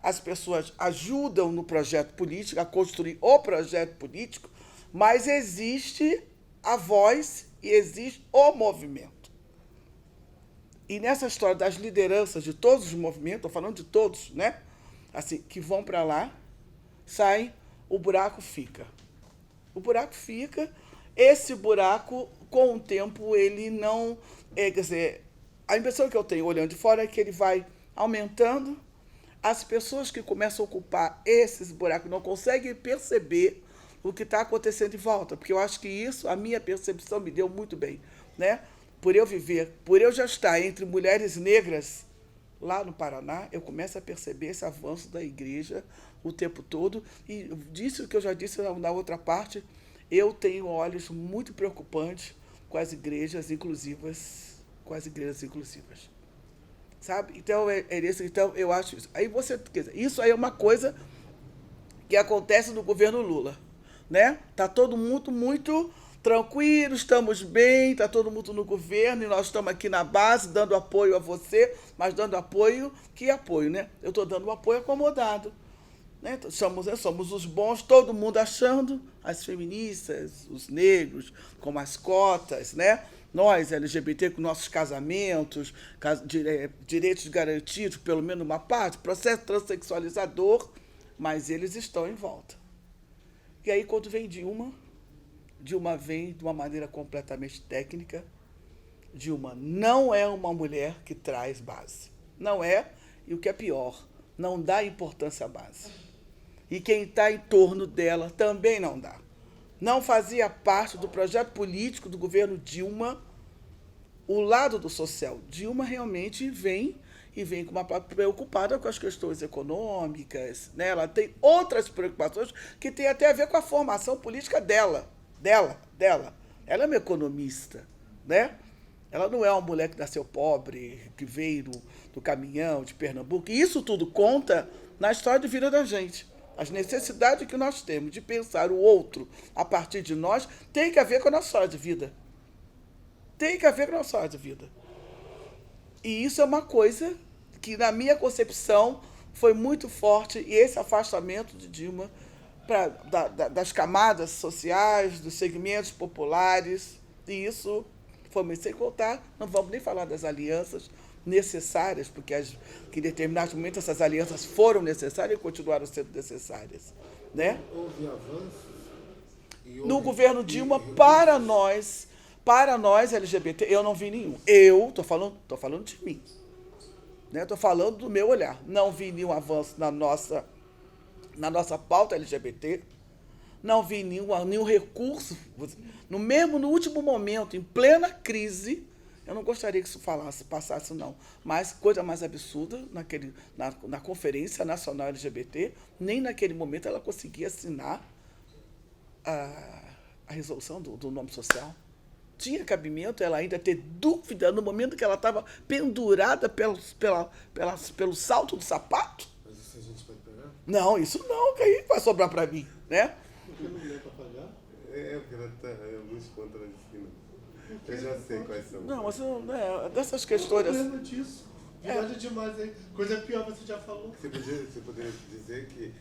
as pessoas ajudam no projeto político, a construir o projeto político, mas existe a voz e existe o movimento. E nessa história das lideranças de todos os movimentos, estou falando de todos, né? Assim, que vão para lá, saem, o buraco fica. O buraco fica, esse buraco, com o tempo, ele não... quer dizer, a impressão que eu tenho olhando de fora é que ele vai aumentando, as pessoas que começam a ocupar esses buracos não conseguem perceber o que está acontecendo em volta, porque eu acho que isso, a minha percepção me deu muito bem, né? Por eu já estar entre mulheres negras lá no Paraná, eu começo a perceber esse avanço da igreja o tempo todo, e disso que eu já disse na outra parte, eu tenho olhos muito preocupantes com as igrejas inclusivas, sabe? Então, então eu acho isso. Aí quer dizer, isso aí é uma coisa que acontece no governo Lula, né? Tá todo mundo muito tranquilo, estamos bem, tá todo mundo no governo e nós estamos aqui na base dando apoio a você, mas dando apoio, que apoio, né? Eu estou dando um apoio acomodado. Né? Somos os bons, todo mundo achando, as feministas, os negros, com as cotas, né? Nós, LGBT, com nossos casamentos, direitos garantidos, pelo menos uma parte, processo transexualizador, mas eles estão em volta. E aí, quando vem Dilma vem de uma maneira completamente técnica. Dilma não é uma mulher que traz base. Não é, e o que é pior, não dá importância à base. E quem está em torno dela também não dá. Não fazia parte do projeto político do governo Dilma o lado do social. Dilma realmente vem com uma preocupada com as questões econômicas, né? Ela tem outras preocupações que tem até a ver com a formação política dela. Ela é uma economista, né? Ela não é uma mulher que nasceu pobre, que veio do caminhão de Pernambuco. E isso tudo conta na história de vida da gente. As necessidades que nós temos de pensar o outro a partir de nós tem que ver com a nossa história de vida. Tem que ver com a nossa história de vida. E isso é uma coisa que, na minha concepção, foi muito forte. E esse afastamento de Dilma das camadas sociais, dos segmentos populares, e isso foi, sem contar, não vamos nem falar das alianças necessárias, porque que em determinados momentos essas alianças foram necessárias e continuaram sendo necessárias. Né? Houve avanços? No governo Dilma, para nós LGBT, eu não vi nenhum. Eu estou falando de mim. Estou falando do meu olhar. Não vi nenhum avanço na nossa pauta LGBT, não vi nenhum recurso. No último momento, em plena crise, eu não gostaria que isso passasse, não. Mas coisa mais absurda, na Conferência Nacional LGBT, nem naquele momento ela conseguia assinar a resolução do nome social. Tinha cabimento ela ainda ter dúvida no momento que ela estava pendurada pelo salto do sapato? Mas a gente pode pegar? Não, isso não, que aí vai sobrar para mim, né? Porque não dá para pagar? Porque ela tá alguns contra lá de cima. Eu já sei quais são. Não, mas dessas questões... Eu lembro disso. Viagem demais aí. Coisa pior você já falou. Você poderia dizer que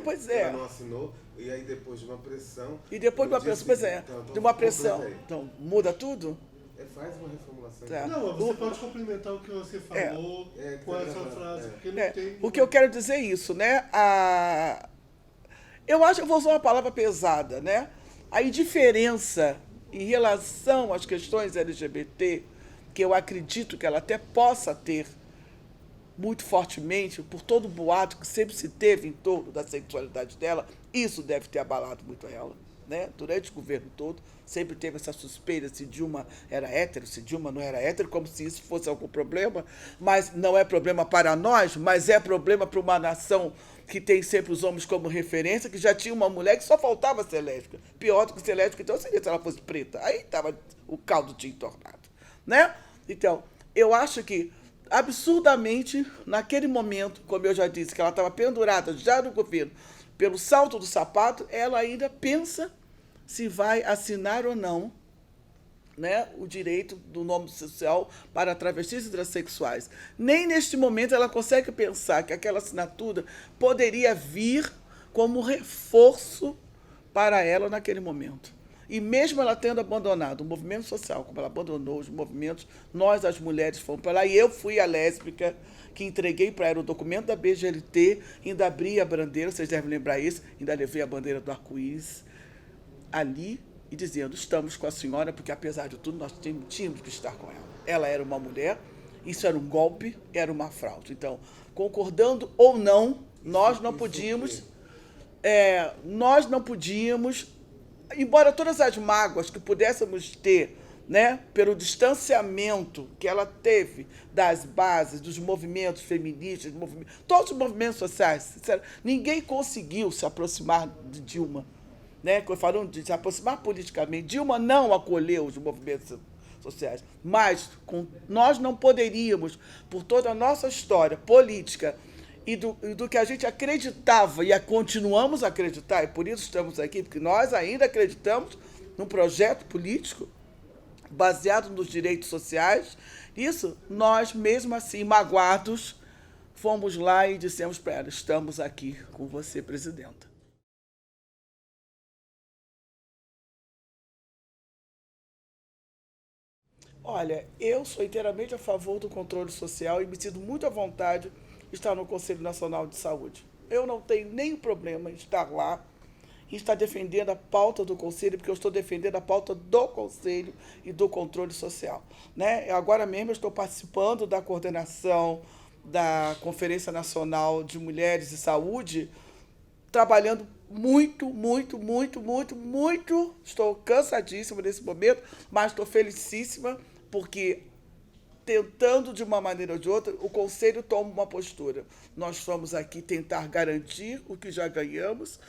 pois é. ela não assinou e aí depois de uma pressão... E depois de uma pressão, pois é, de uma pressão. Então, muda tudo? Faz uma reformulação. Tá. Não, você pode complementar o que você falou com tá essa gravado. frase, porque não tem... O que eu quero dizer é isso, né? Eu acho que eu vou usar uma palavra pesada, né? A indiferença em relação às questões LGBT, que eu acredito que ela até possa ter muito fortemente, por todo o boato que sempre se teve em torno da sexualidade dela, isso deve ter abalado muito ela, né? Durante o governo todo, sempre teve essa suspeita se Dilma era hétero, se Dilma não era hétero, como se isso fosse algum problema, mas não é problema para nós, mas é problema para uma nação que tem sempre os homens como referência, que já tinha uma mulher que só faltava ser lésbica. Pior do que ser lésbica, então seria se ela fosse preta. Aí estava o caldo tinha entornado, né? Então, eu acho que absurdamente, naquele momento, como eu já disse, que ela estava pendurada já no governo, pelo salto do sapato, ela ainda pensa se vai assinar ou não, né, o direito do nome social para travestis e transexuais. Nem neste momento ela consegue pensar que aquela assinatura poderia vir como reforço para ela naquele momento. E mesmo ela tendo abandonado o movimento social, como ela abandonou os movimentos, nós, as mulheres, fomos para lá, e eu fui a lésbica que entreguei para ela o documento da BGLT, ainda abri a bandeira, vocês devem lembrar isso, ainda levei a bandeira do arco-íris ali, e dizendo, estamos com a senhora, porque apesar de tudo, nós tínhamos que estar com ela. Ela era uma mulher, isso era um golpe, era uma fraude. Então, concordando ou não, nós não podíamos, embora todas as mágoas que pudéssemos ter, né, pelo distanciamento que ela teve das bases, dos movimentos feministas, todos os movimentos sociais, ninguém conseguiu se aproximar de Dilma, né, falando de se aproximar politicamente. Dilma não acolheu os movimentos sociais, mas nós não poderíamos, por toda a nossa história política e do que a gente acreditava e continuamos a acreditar, e por isso estamos aqui, porque nós ainda acreditamos num projeto político baseado nos direitos sociais, isso, nós mesmo assim, magoados, fomos lá e dissemos para ela, estamos aqui com você, presidenta. Olha, eu sou inteiramente a favor do controle social e me sinto muito à vontade de estar no Conselho Nacional de Saúde. Eu não tenho nenhum problema em estar lá e estar defendendo a pauta do Conselho, porque eu estou defendendo a pauta do Conselho e do controle social, né? Agora mesmo eu estou participando da coordenação da Conferência Nacional de Mulheres e Saúde, trabalhando muito, estou cansadíssima nesse momento, mas estou felicíssima, porque tentando de uma maneira ou de outra, o Conselho toma uma postura. Nós vamos aqui tentar garantir o que já ganhamos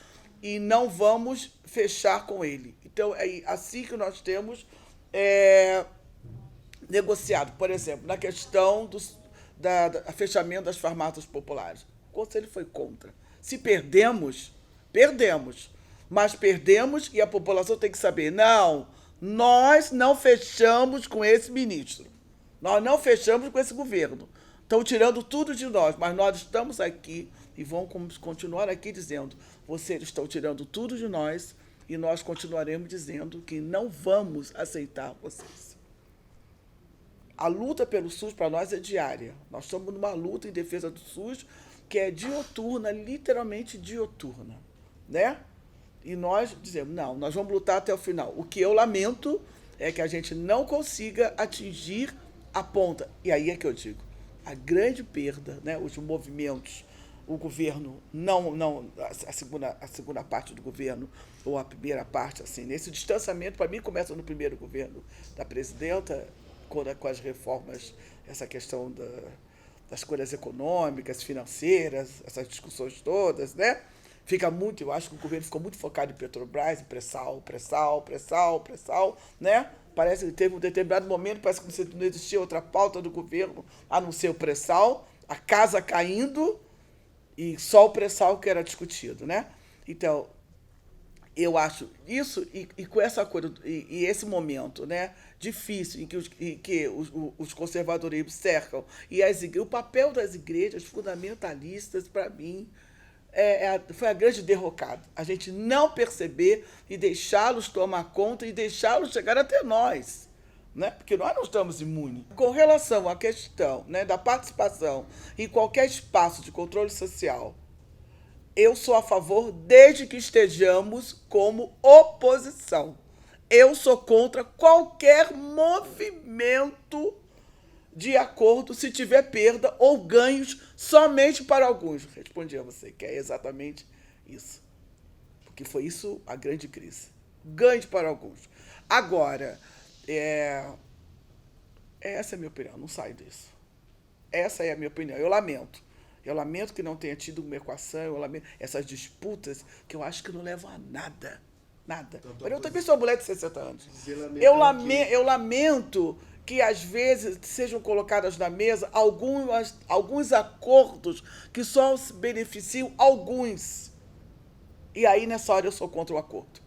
e não vamos fechar com ele. Então, é assim que nós temos negociado. Por exemplo, na questão do fechamento das farmácias populares. O Conselho foi contra. Se perdemos, perdemos. Mas perdemos e a população tem que saber, não, nós não fechamos com esse ministro. Nós não fechamos com esse governo. Estão tirando tudo de nós, mas nós estamos aqui e vamos continuar aqui dizendo, vocês estão tirando tudo de nós e nós continuaremos dizendo que não vamos aceitar vocês. A luta pelo SUS para nós é diária. Nós estamos numa luta em defesa do SUS que é dioturna, literalmente dioturna, né? E nós dizemos, não, nós vamos lutar até o final. O que eu lamento é que a gente não consiga atingir a ponta. E aí é que eu digo, a grande perda, né, os movimentos, o governo, a segunda parte do governo, ou a primeira parte, assim, nesse distanciamento, para mim, começa no primeiro governo da presidenta, com as reformas, essa questão das coisas econômicas, financeiras, essas discussões todas, né? Fica muito, eu acho que o governo ficou muito focado em Petrobras, em pré-sal, né? Parece que teve um determinado momento, parece que não existia outra pauta do governo a não ser o pré-sal. a casa caindo e só o pré-sal que era discutido, né? Então, eu acho isso, e com essa coisa, e esse momento, né, difícil, em que os conservadorismos cercam, o papel das igrejas fundamentalistas, para mim, foi a grande derrocada. A gente não perceber e deixá-los tomar conta e deixá-los chegar até nós, né? Porque nós não estamos imunes. Com relação à questão, né, da participação em qualquer espaço de controle social, eu sou a favor desde que estejamos como oposição. Eu sou contra qualquer movimento de acordo se tiver perda ou ganhos somente para alguns. Respondi a você, que é exatamente isso. Porque foi isso a grande crise. Ganhos para alguns. Agora, essa é a minha opinião, não saio disso. Essa é a minha opinião, eu lamento. Eu lamento que não tenha tido uma equação, eu lamento essas disputas que eu acho que não levam a nada. Nada. Mas eu também sou mulher de 60 anos. Eu lamento que, às vezes, sejam colocadas na mesa alguns acordos que só se beneficiam alguns. E aí, nessa hora, eu sou contra o acordo.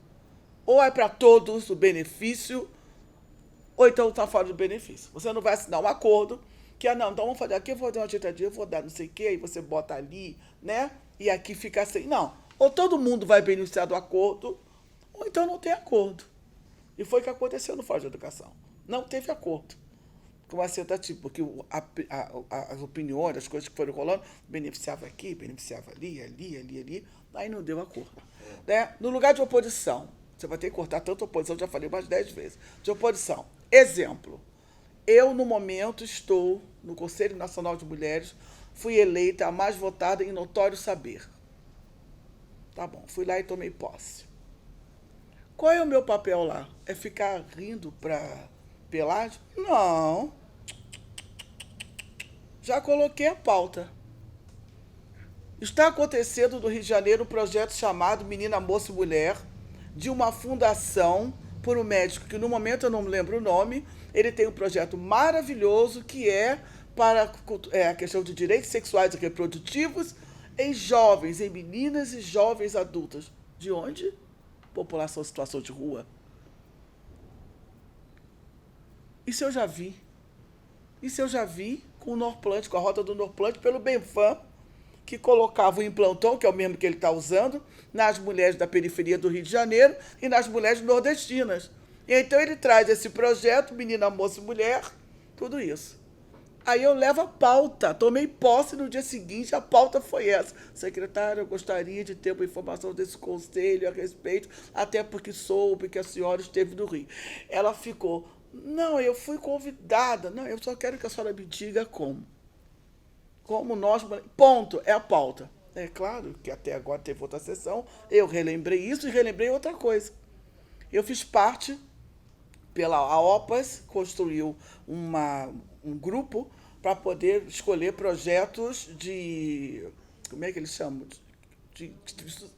Ou é para todos o benefício, ou então está fora do benefício. Você não vai assinar um acordo que, não, então vamos fazer aqui, eu vou dar uma ditadinha, eu vou dar não sei o quê, aí você bota ali, né? E aqui fica assim. Não. Ou todo mundo vai beneficiar do acordo, ou então não tem acordo. E foi o que aconteceu no Fórum de Educação. Não teve acordo. Com uma tentativa, porque as opiniões, as coisas que foram rolando, beneficiava aqui, beneficiava ali, aí não deu acordo. Né? No lugar de oposição, você vai ter que cortar tanta oposição, já falei mais 10 vezes, de oposição. Exemplo, eu, no momento, estou no Conselho Nacional de Mulheres, fui eleita a mais votada em notório saber. Tá bom, fui lá e tomei posse. Qual é o meu papel lá? É ficar rindo para Pelágio? Não. Já coloquei a pauta. Está acontecendo no Rio de Janeiro um projeto chamado Menina, Moça e Mulher, de uma fundação por um médico que, no momento, eu não me lembro o nome. Ele tem um projeto maravilhoso que é para a questão de direitos sexuais e reprodutivos em jovens, em meninas e jovens adultas. De onde? População em situação de rua. Isso eu já vi. Isso eu já vi com o Norplant, com a rota do Norplant, pelo Benfam, que colocava o implantão, que é o mesmo que ele está usando, nas mulheres da periferia do Rio de Janeiro e nas mulheres nordestinas. E então ele traz esse projeto, Menina, Moça e Mulher, tudo isso. Aí eu levo a pauta, tomei posse no dia seguinte, a pauta foi essa. Secretária, eu gostaria de ter uma informação desse conselho a respeito, até porque soube que a senhora esteve no Rio. Ela ficou, não, eu fui convidada, não, eu só quero que a senhora me diga como. Como nós, ponto, é a pauta. É claro que até agora teve outra sessão, eu relembrei isso e relembrei outra coisa. Eu fiz parte, a OPAS construiu um grupo para poder escolher projetos de, como é que eles chamam? De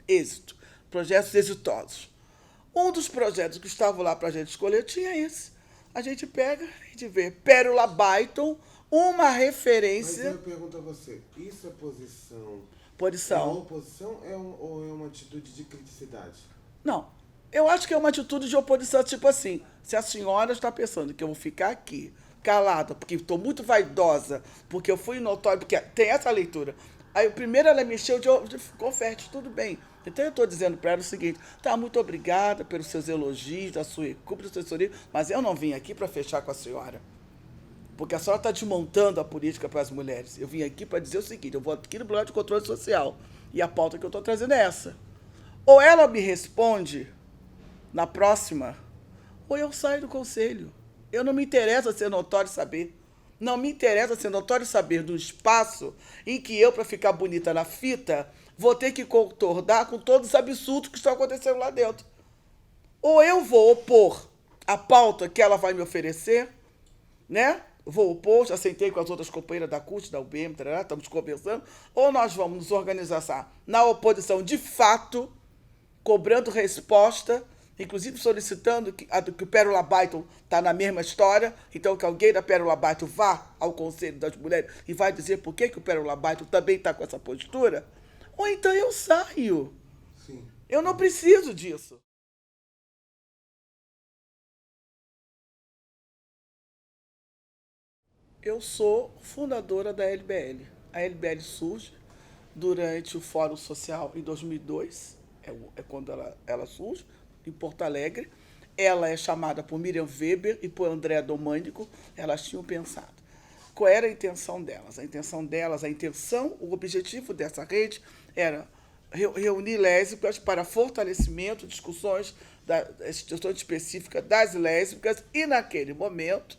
êxito, projetos exitosos. Um dos projetos que estavam lá para a gente escolher tinha esse. A gente pega, a gente vê Pérola Byton, uma referência... Mas eu pergunto a você, isso é posição? Posição. É uma oposição ou é uma atitude de criticidade? Não, eu acho que é uma atitude de oposição, tipo assim, se a senhora está pensando que eu vou ficar aqui, calada, porque estou muito vaidosa, porque eu fui notório, porque tem essa leitura. Aí, primeiro ela me encheu de confete, tudo bem. Então, eu estou dizendo para ela o seguinte, tá, muito obrigada pelos seus elogios, da sua equipe, da assessoria, mas eu não vim aqui para fechar com a senhora. Porque a senhora está desmontando a política para as mulheres. Eu vim aqui para dizer o seguinte, eu vou aqui no Bloco de Controle Social, e a pauta que eu estou trazendo é essa. Ou ela me responde na próxima, ou eu saio do conselho. Eu não me interessa ser notório saber. Não me interessa ser notório saber do espaço em que eu, para ficar bonita na fita, vou ter que concordar com todos os absurdos que estão acontecendo lá dentro. Ou eu vou opor a pauta que ela vai me oferecer, né? Vou opor, já sentei com as outras companheiras da CUT, da UBM, estamos conversando, ou nós vamos nos organizar na oposição de fato, cobrando resposta inclusive solicitando que o Pérola Byton está na mesma história, então que alguém da Pérola Byton vá ao Conselho das Mulheres e vai dizer por que o Pérola Byton também está com essa postura, ou então eu saio. Sim. Eu não preciso disso. Eu sou fundadora da LBL. A LBL surge durante o Fórum Social em 2002, é quando ela surge, em Porto Alegre. Ela é chamada por Miriam Weber e por André Domânico. Elas tinham pensado. Qual era a intenção delas? O objetivo dessa rede era reunir lésbicas para fortalecimento, discussões específicas das lésbicas, e naquele momento,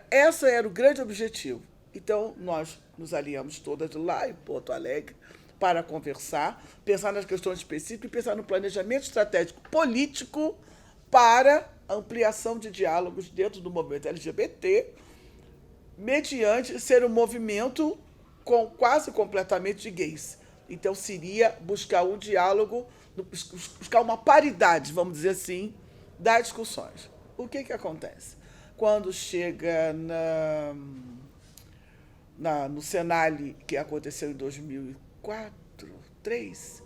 esse era o grande objetivo. Então, nós nos aliamos todas lá em Porto Alegre para conversar, pensar nas questões específicas e pensar no planejamento estratégico político para ampliação de diálogos dentro do movimento LGBT, mediante ser um movimento quase completamente de gays. Então, seria buscar um diálogo, buscar uma paridade, vamos dizer assim, das discussões. O que acontece? Quando chega no Senale, que aconteceu em 2004, 2003,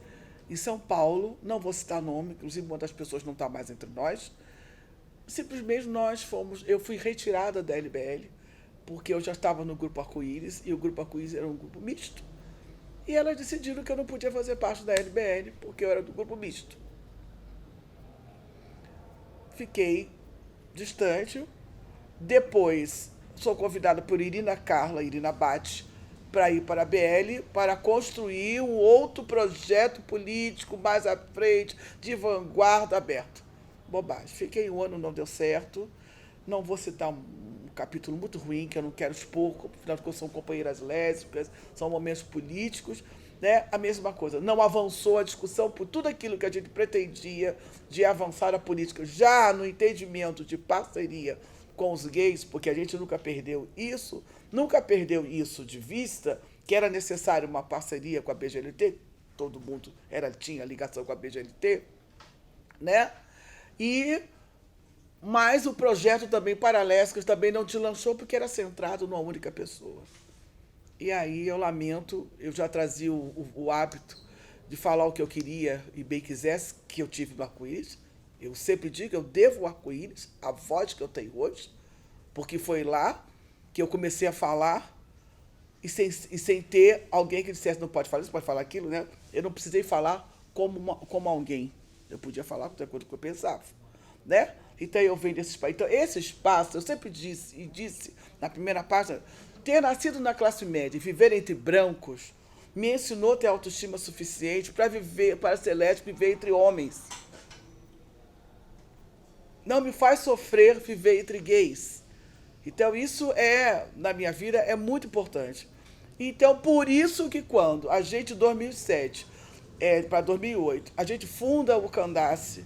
em São Paulo, não vou citar nome, inclusive uma das pessoas não está mais entre nós, simplesmente eu fui retirada da LBL, porque eu já estava no Grupo Arco-Íris, e o Grupo Arco-Íris era um grupo misto, e elas decidiram que eu não podia fazer parte da LBL, porque eu era do grupo misto. Fiquei distante. Depois, sou convidada por Irina Bate, para ir para a BL, para construir um outro projeto político mais à frente, de vanguarda, aberto. Bobagem. Fiquei um ano, não deu certo. Não vou citar um capítulo muito ruim, que eu não quero expor, afinal de contas são companheiras lésbicas, são momentos políticos, né? A mesma coisa. Não avançou a discussão por tudo aquilo que a gente pretendia de avançar a política, já no entendimento de parceria com os gays, porque a gente nunca perdeu isso de vista, que era necessário uma parceria com a BGLT, todo mundo tinha ligação com a BGLT, né? Mas o projeto também para lésbicas também não deslanchou, porque era centrado numa única pessoa. E aí eu lamento, eu já trazia o hábito de falar o que eu queria e bem quisesse, que eu tive no Arco-Íris. Eu sempre digo que eu devo ao Arco-Íris a voz que eu tenho hoje, porque foi lá que eu comecei a falar e sem ter alguém que dissesse não pode falar isso, pode falar aquilo, né? Eu não precisei falar como alguém. Eu podia falar de acordo com o que eu pensava, né? Então eu venho desse espaço. Então esse espaço, eu sempre disse na primeira página, ter nascido na classe média e viver entre brancos me ensinou a ter autoestima suficiente para ser lésbico e viver entre homens. Não me faz sofrer viver entre gays. Então, isso na minha vida, é muito importante. Então, por isso que quando a gente, em 2007 para 2008, a gente funda o Candace,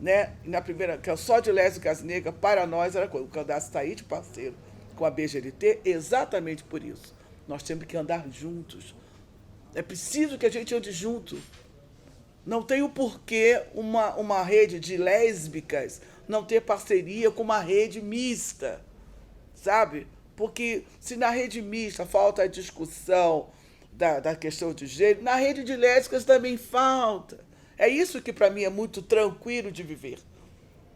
né? Na primeira, que é só de lésbicas negras, para nós era coisa. O Candace está aí de parceiro com a BGLT, exatamente por isso. Nós temos que andar juntos. É preciso que a gente ande junto. Não tem o porquê uma rede de lésbicas não ter parceria com uma rede mista, sabe? Porque se na rede mista falta a discussão da questão de gênero, na rede de lésbicas também falta. É isso que para mim é muito tranquilo de viver.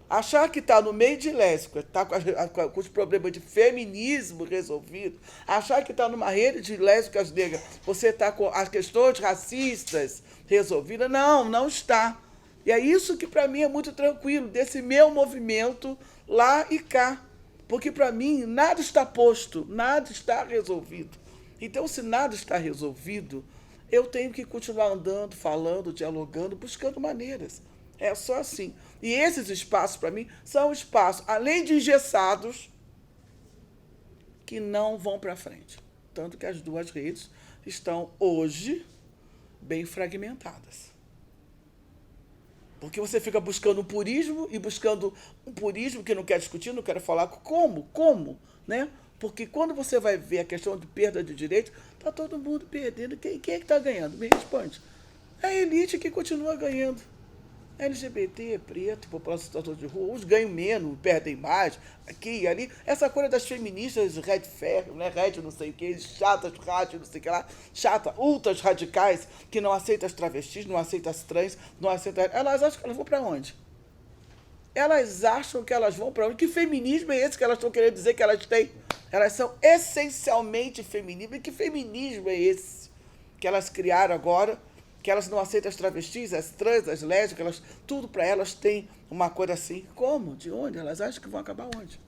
Achar que está no meio de lésbica, está com os problemas de feminismo resolvidos, achar que está numa rede de lésbicas negras, você está com as questões racistas resolvidas, não está. E é isso que para mim é muito tranquilo, desse meu movimento lá e cá. Porque para mim nada está posto, nada está resolvido. Então, se nada está resolvido, eu tenho que continuar andando, falando, dialogando, buscando maneiras. É só assim. E esses espaços, para mim, são espaços, além de engessados, que não vão para frente. Tanto que as duas redes estão, hoje, bem fragmentadas. Porque você fica buscando um purismo e buscando um purismo que não quer discutir, não quer falar como, né? Porque quando você vai ver a questão de perda de direitos, está todo mundo perdendo. Quem é que está ganhando? Me responde. É a elite que continua ganhando. LGBT, preto, população situação de rua, uns ganham menos, perdem mais, aqui e ali. Essa coisa das feministas red ferro, né? Red não sei o que, chatas, rádio, não sei o que lá, chata, ultras radicais, que não aceitam as travestis, não aceitam as trans, não aceitam. Elas acham que elas vão para onde? Elas acham que elas vão para onde? Que feminismo é esse que elas estão querendo dizer que elas têm? Elas são essencialmente feminismo. E que feminismo é esse que elas criaram agora? Que elas não aceitam as travestis, as trans, as lésbicas, tudo para elas tem uma coisa assim. Como? De onde? Elas acham que vão acabar onde?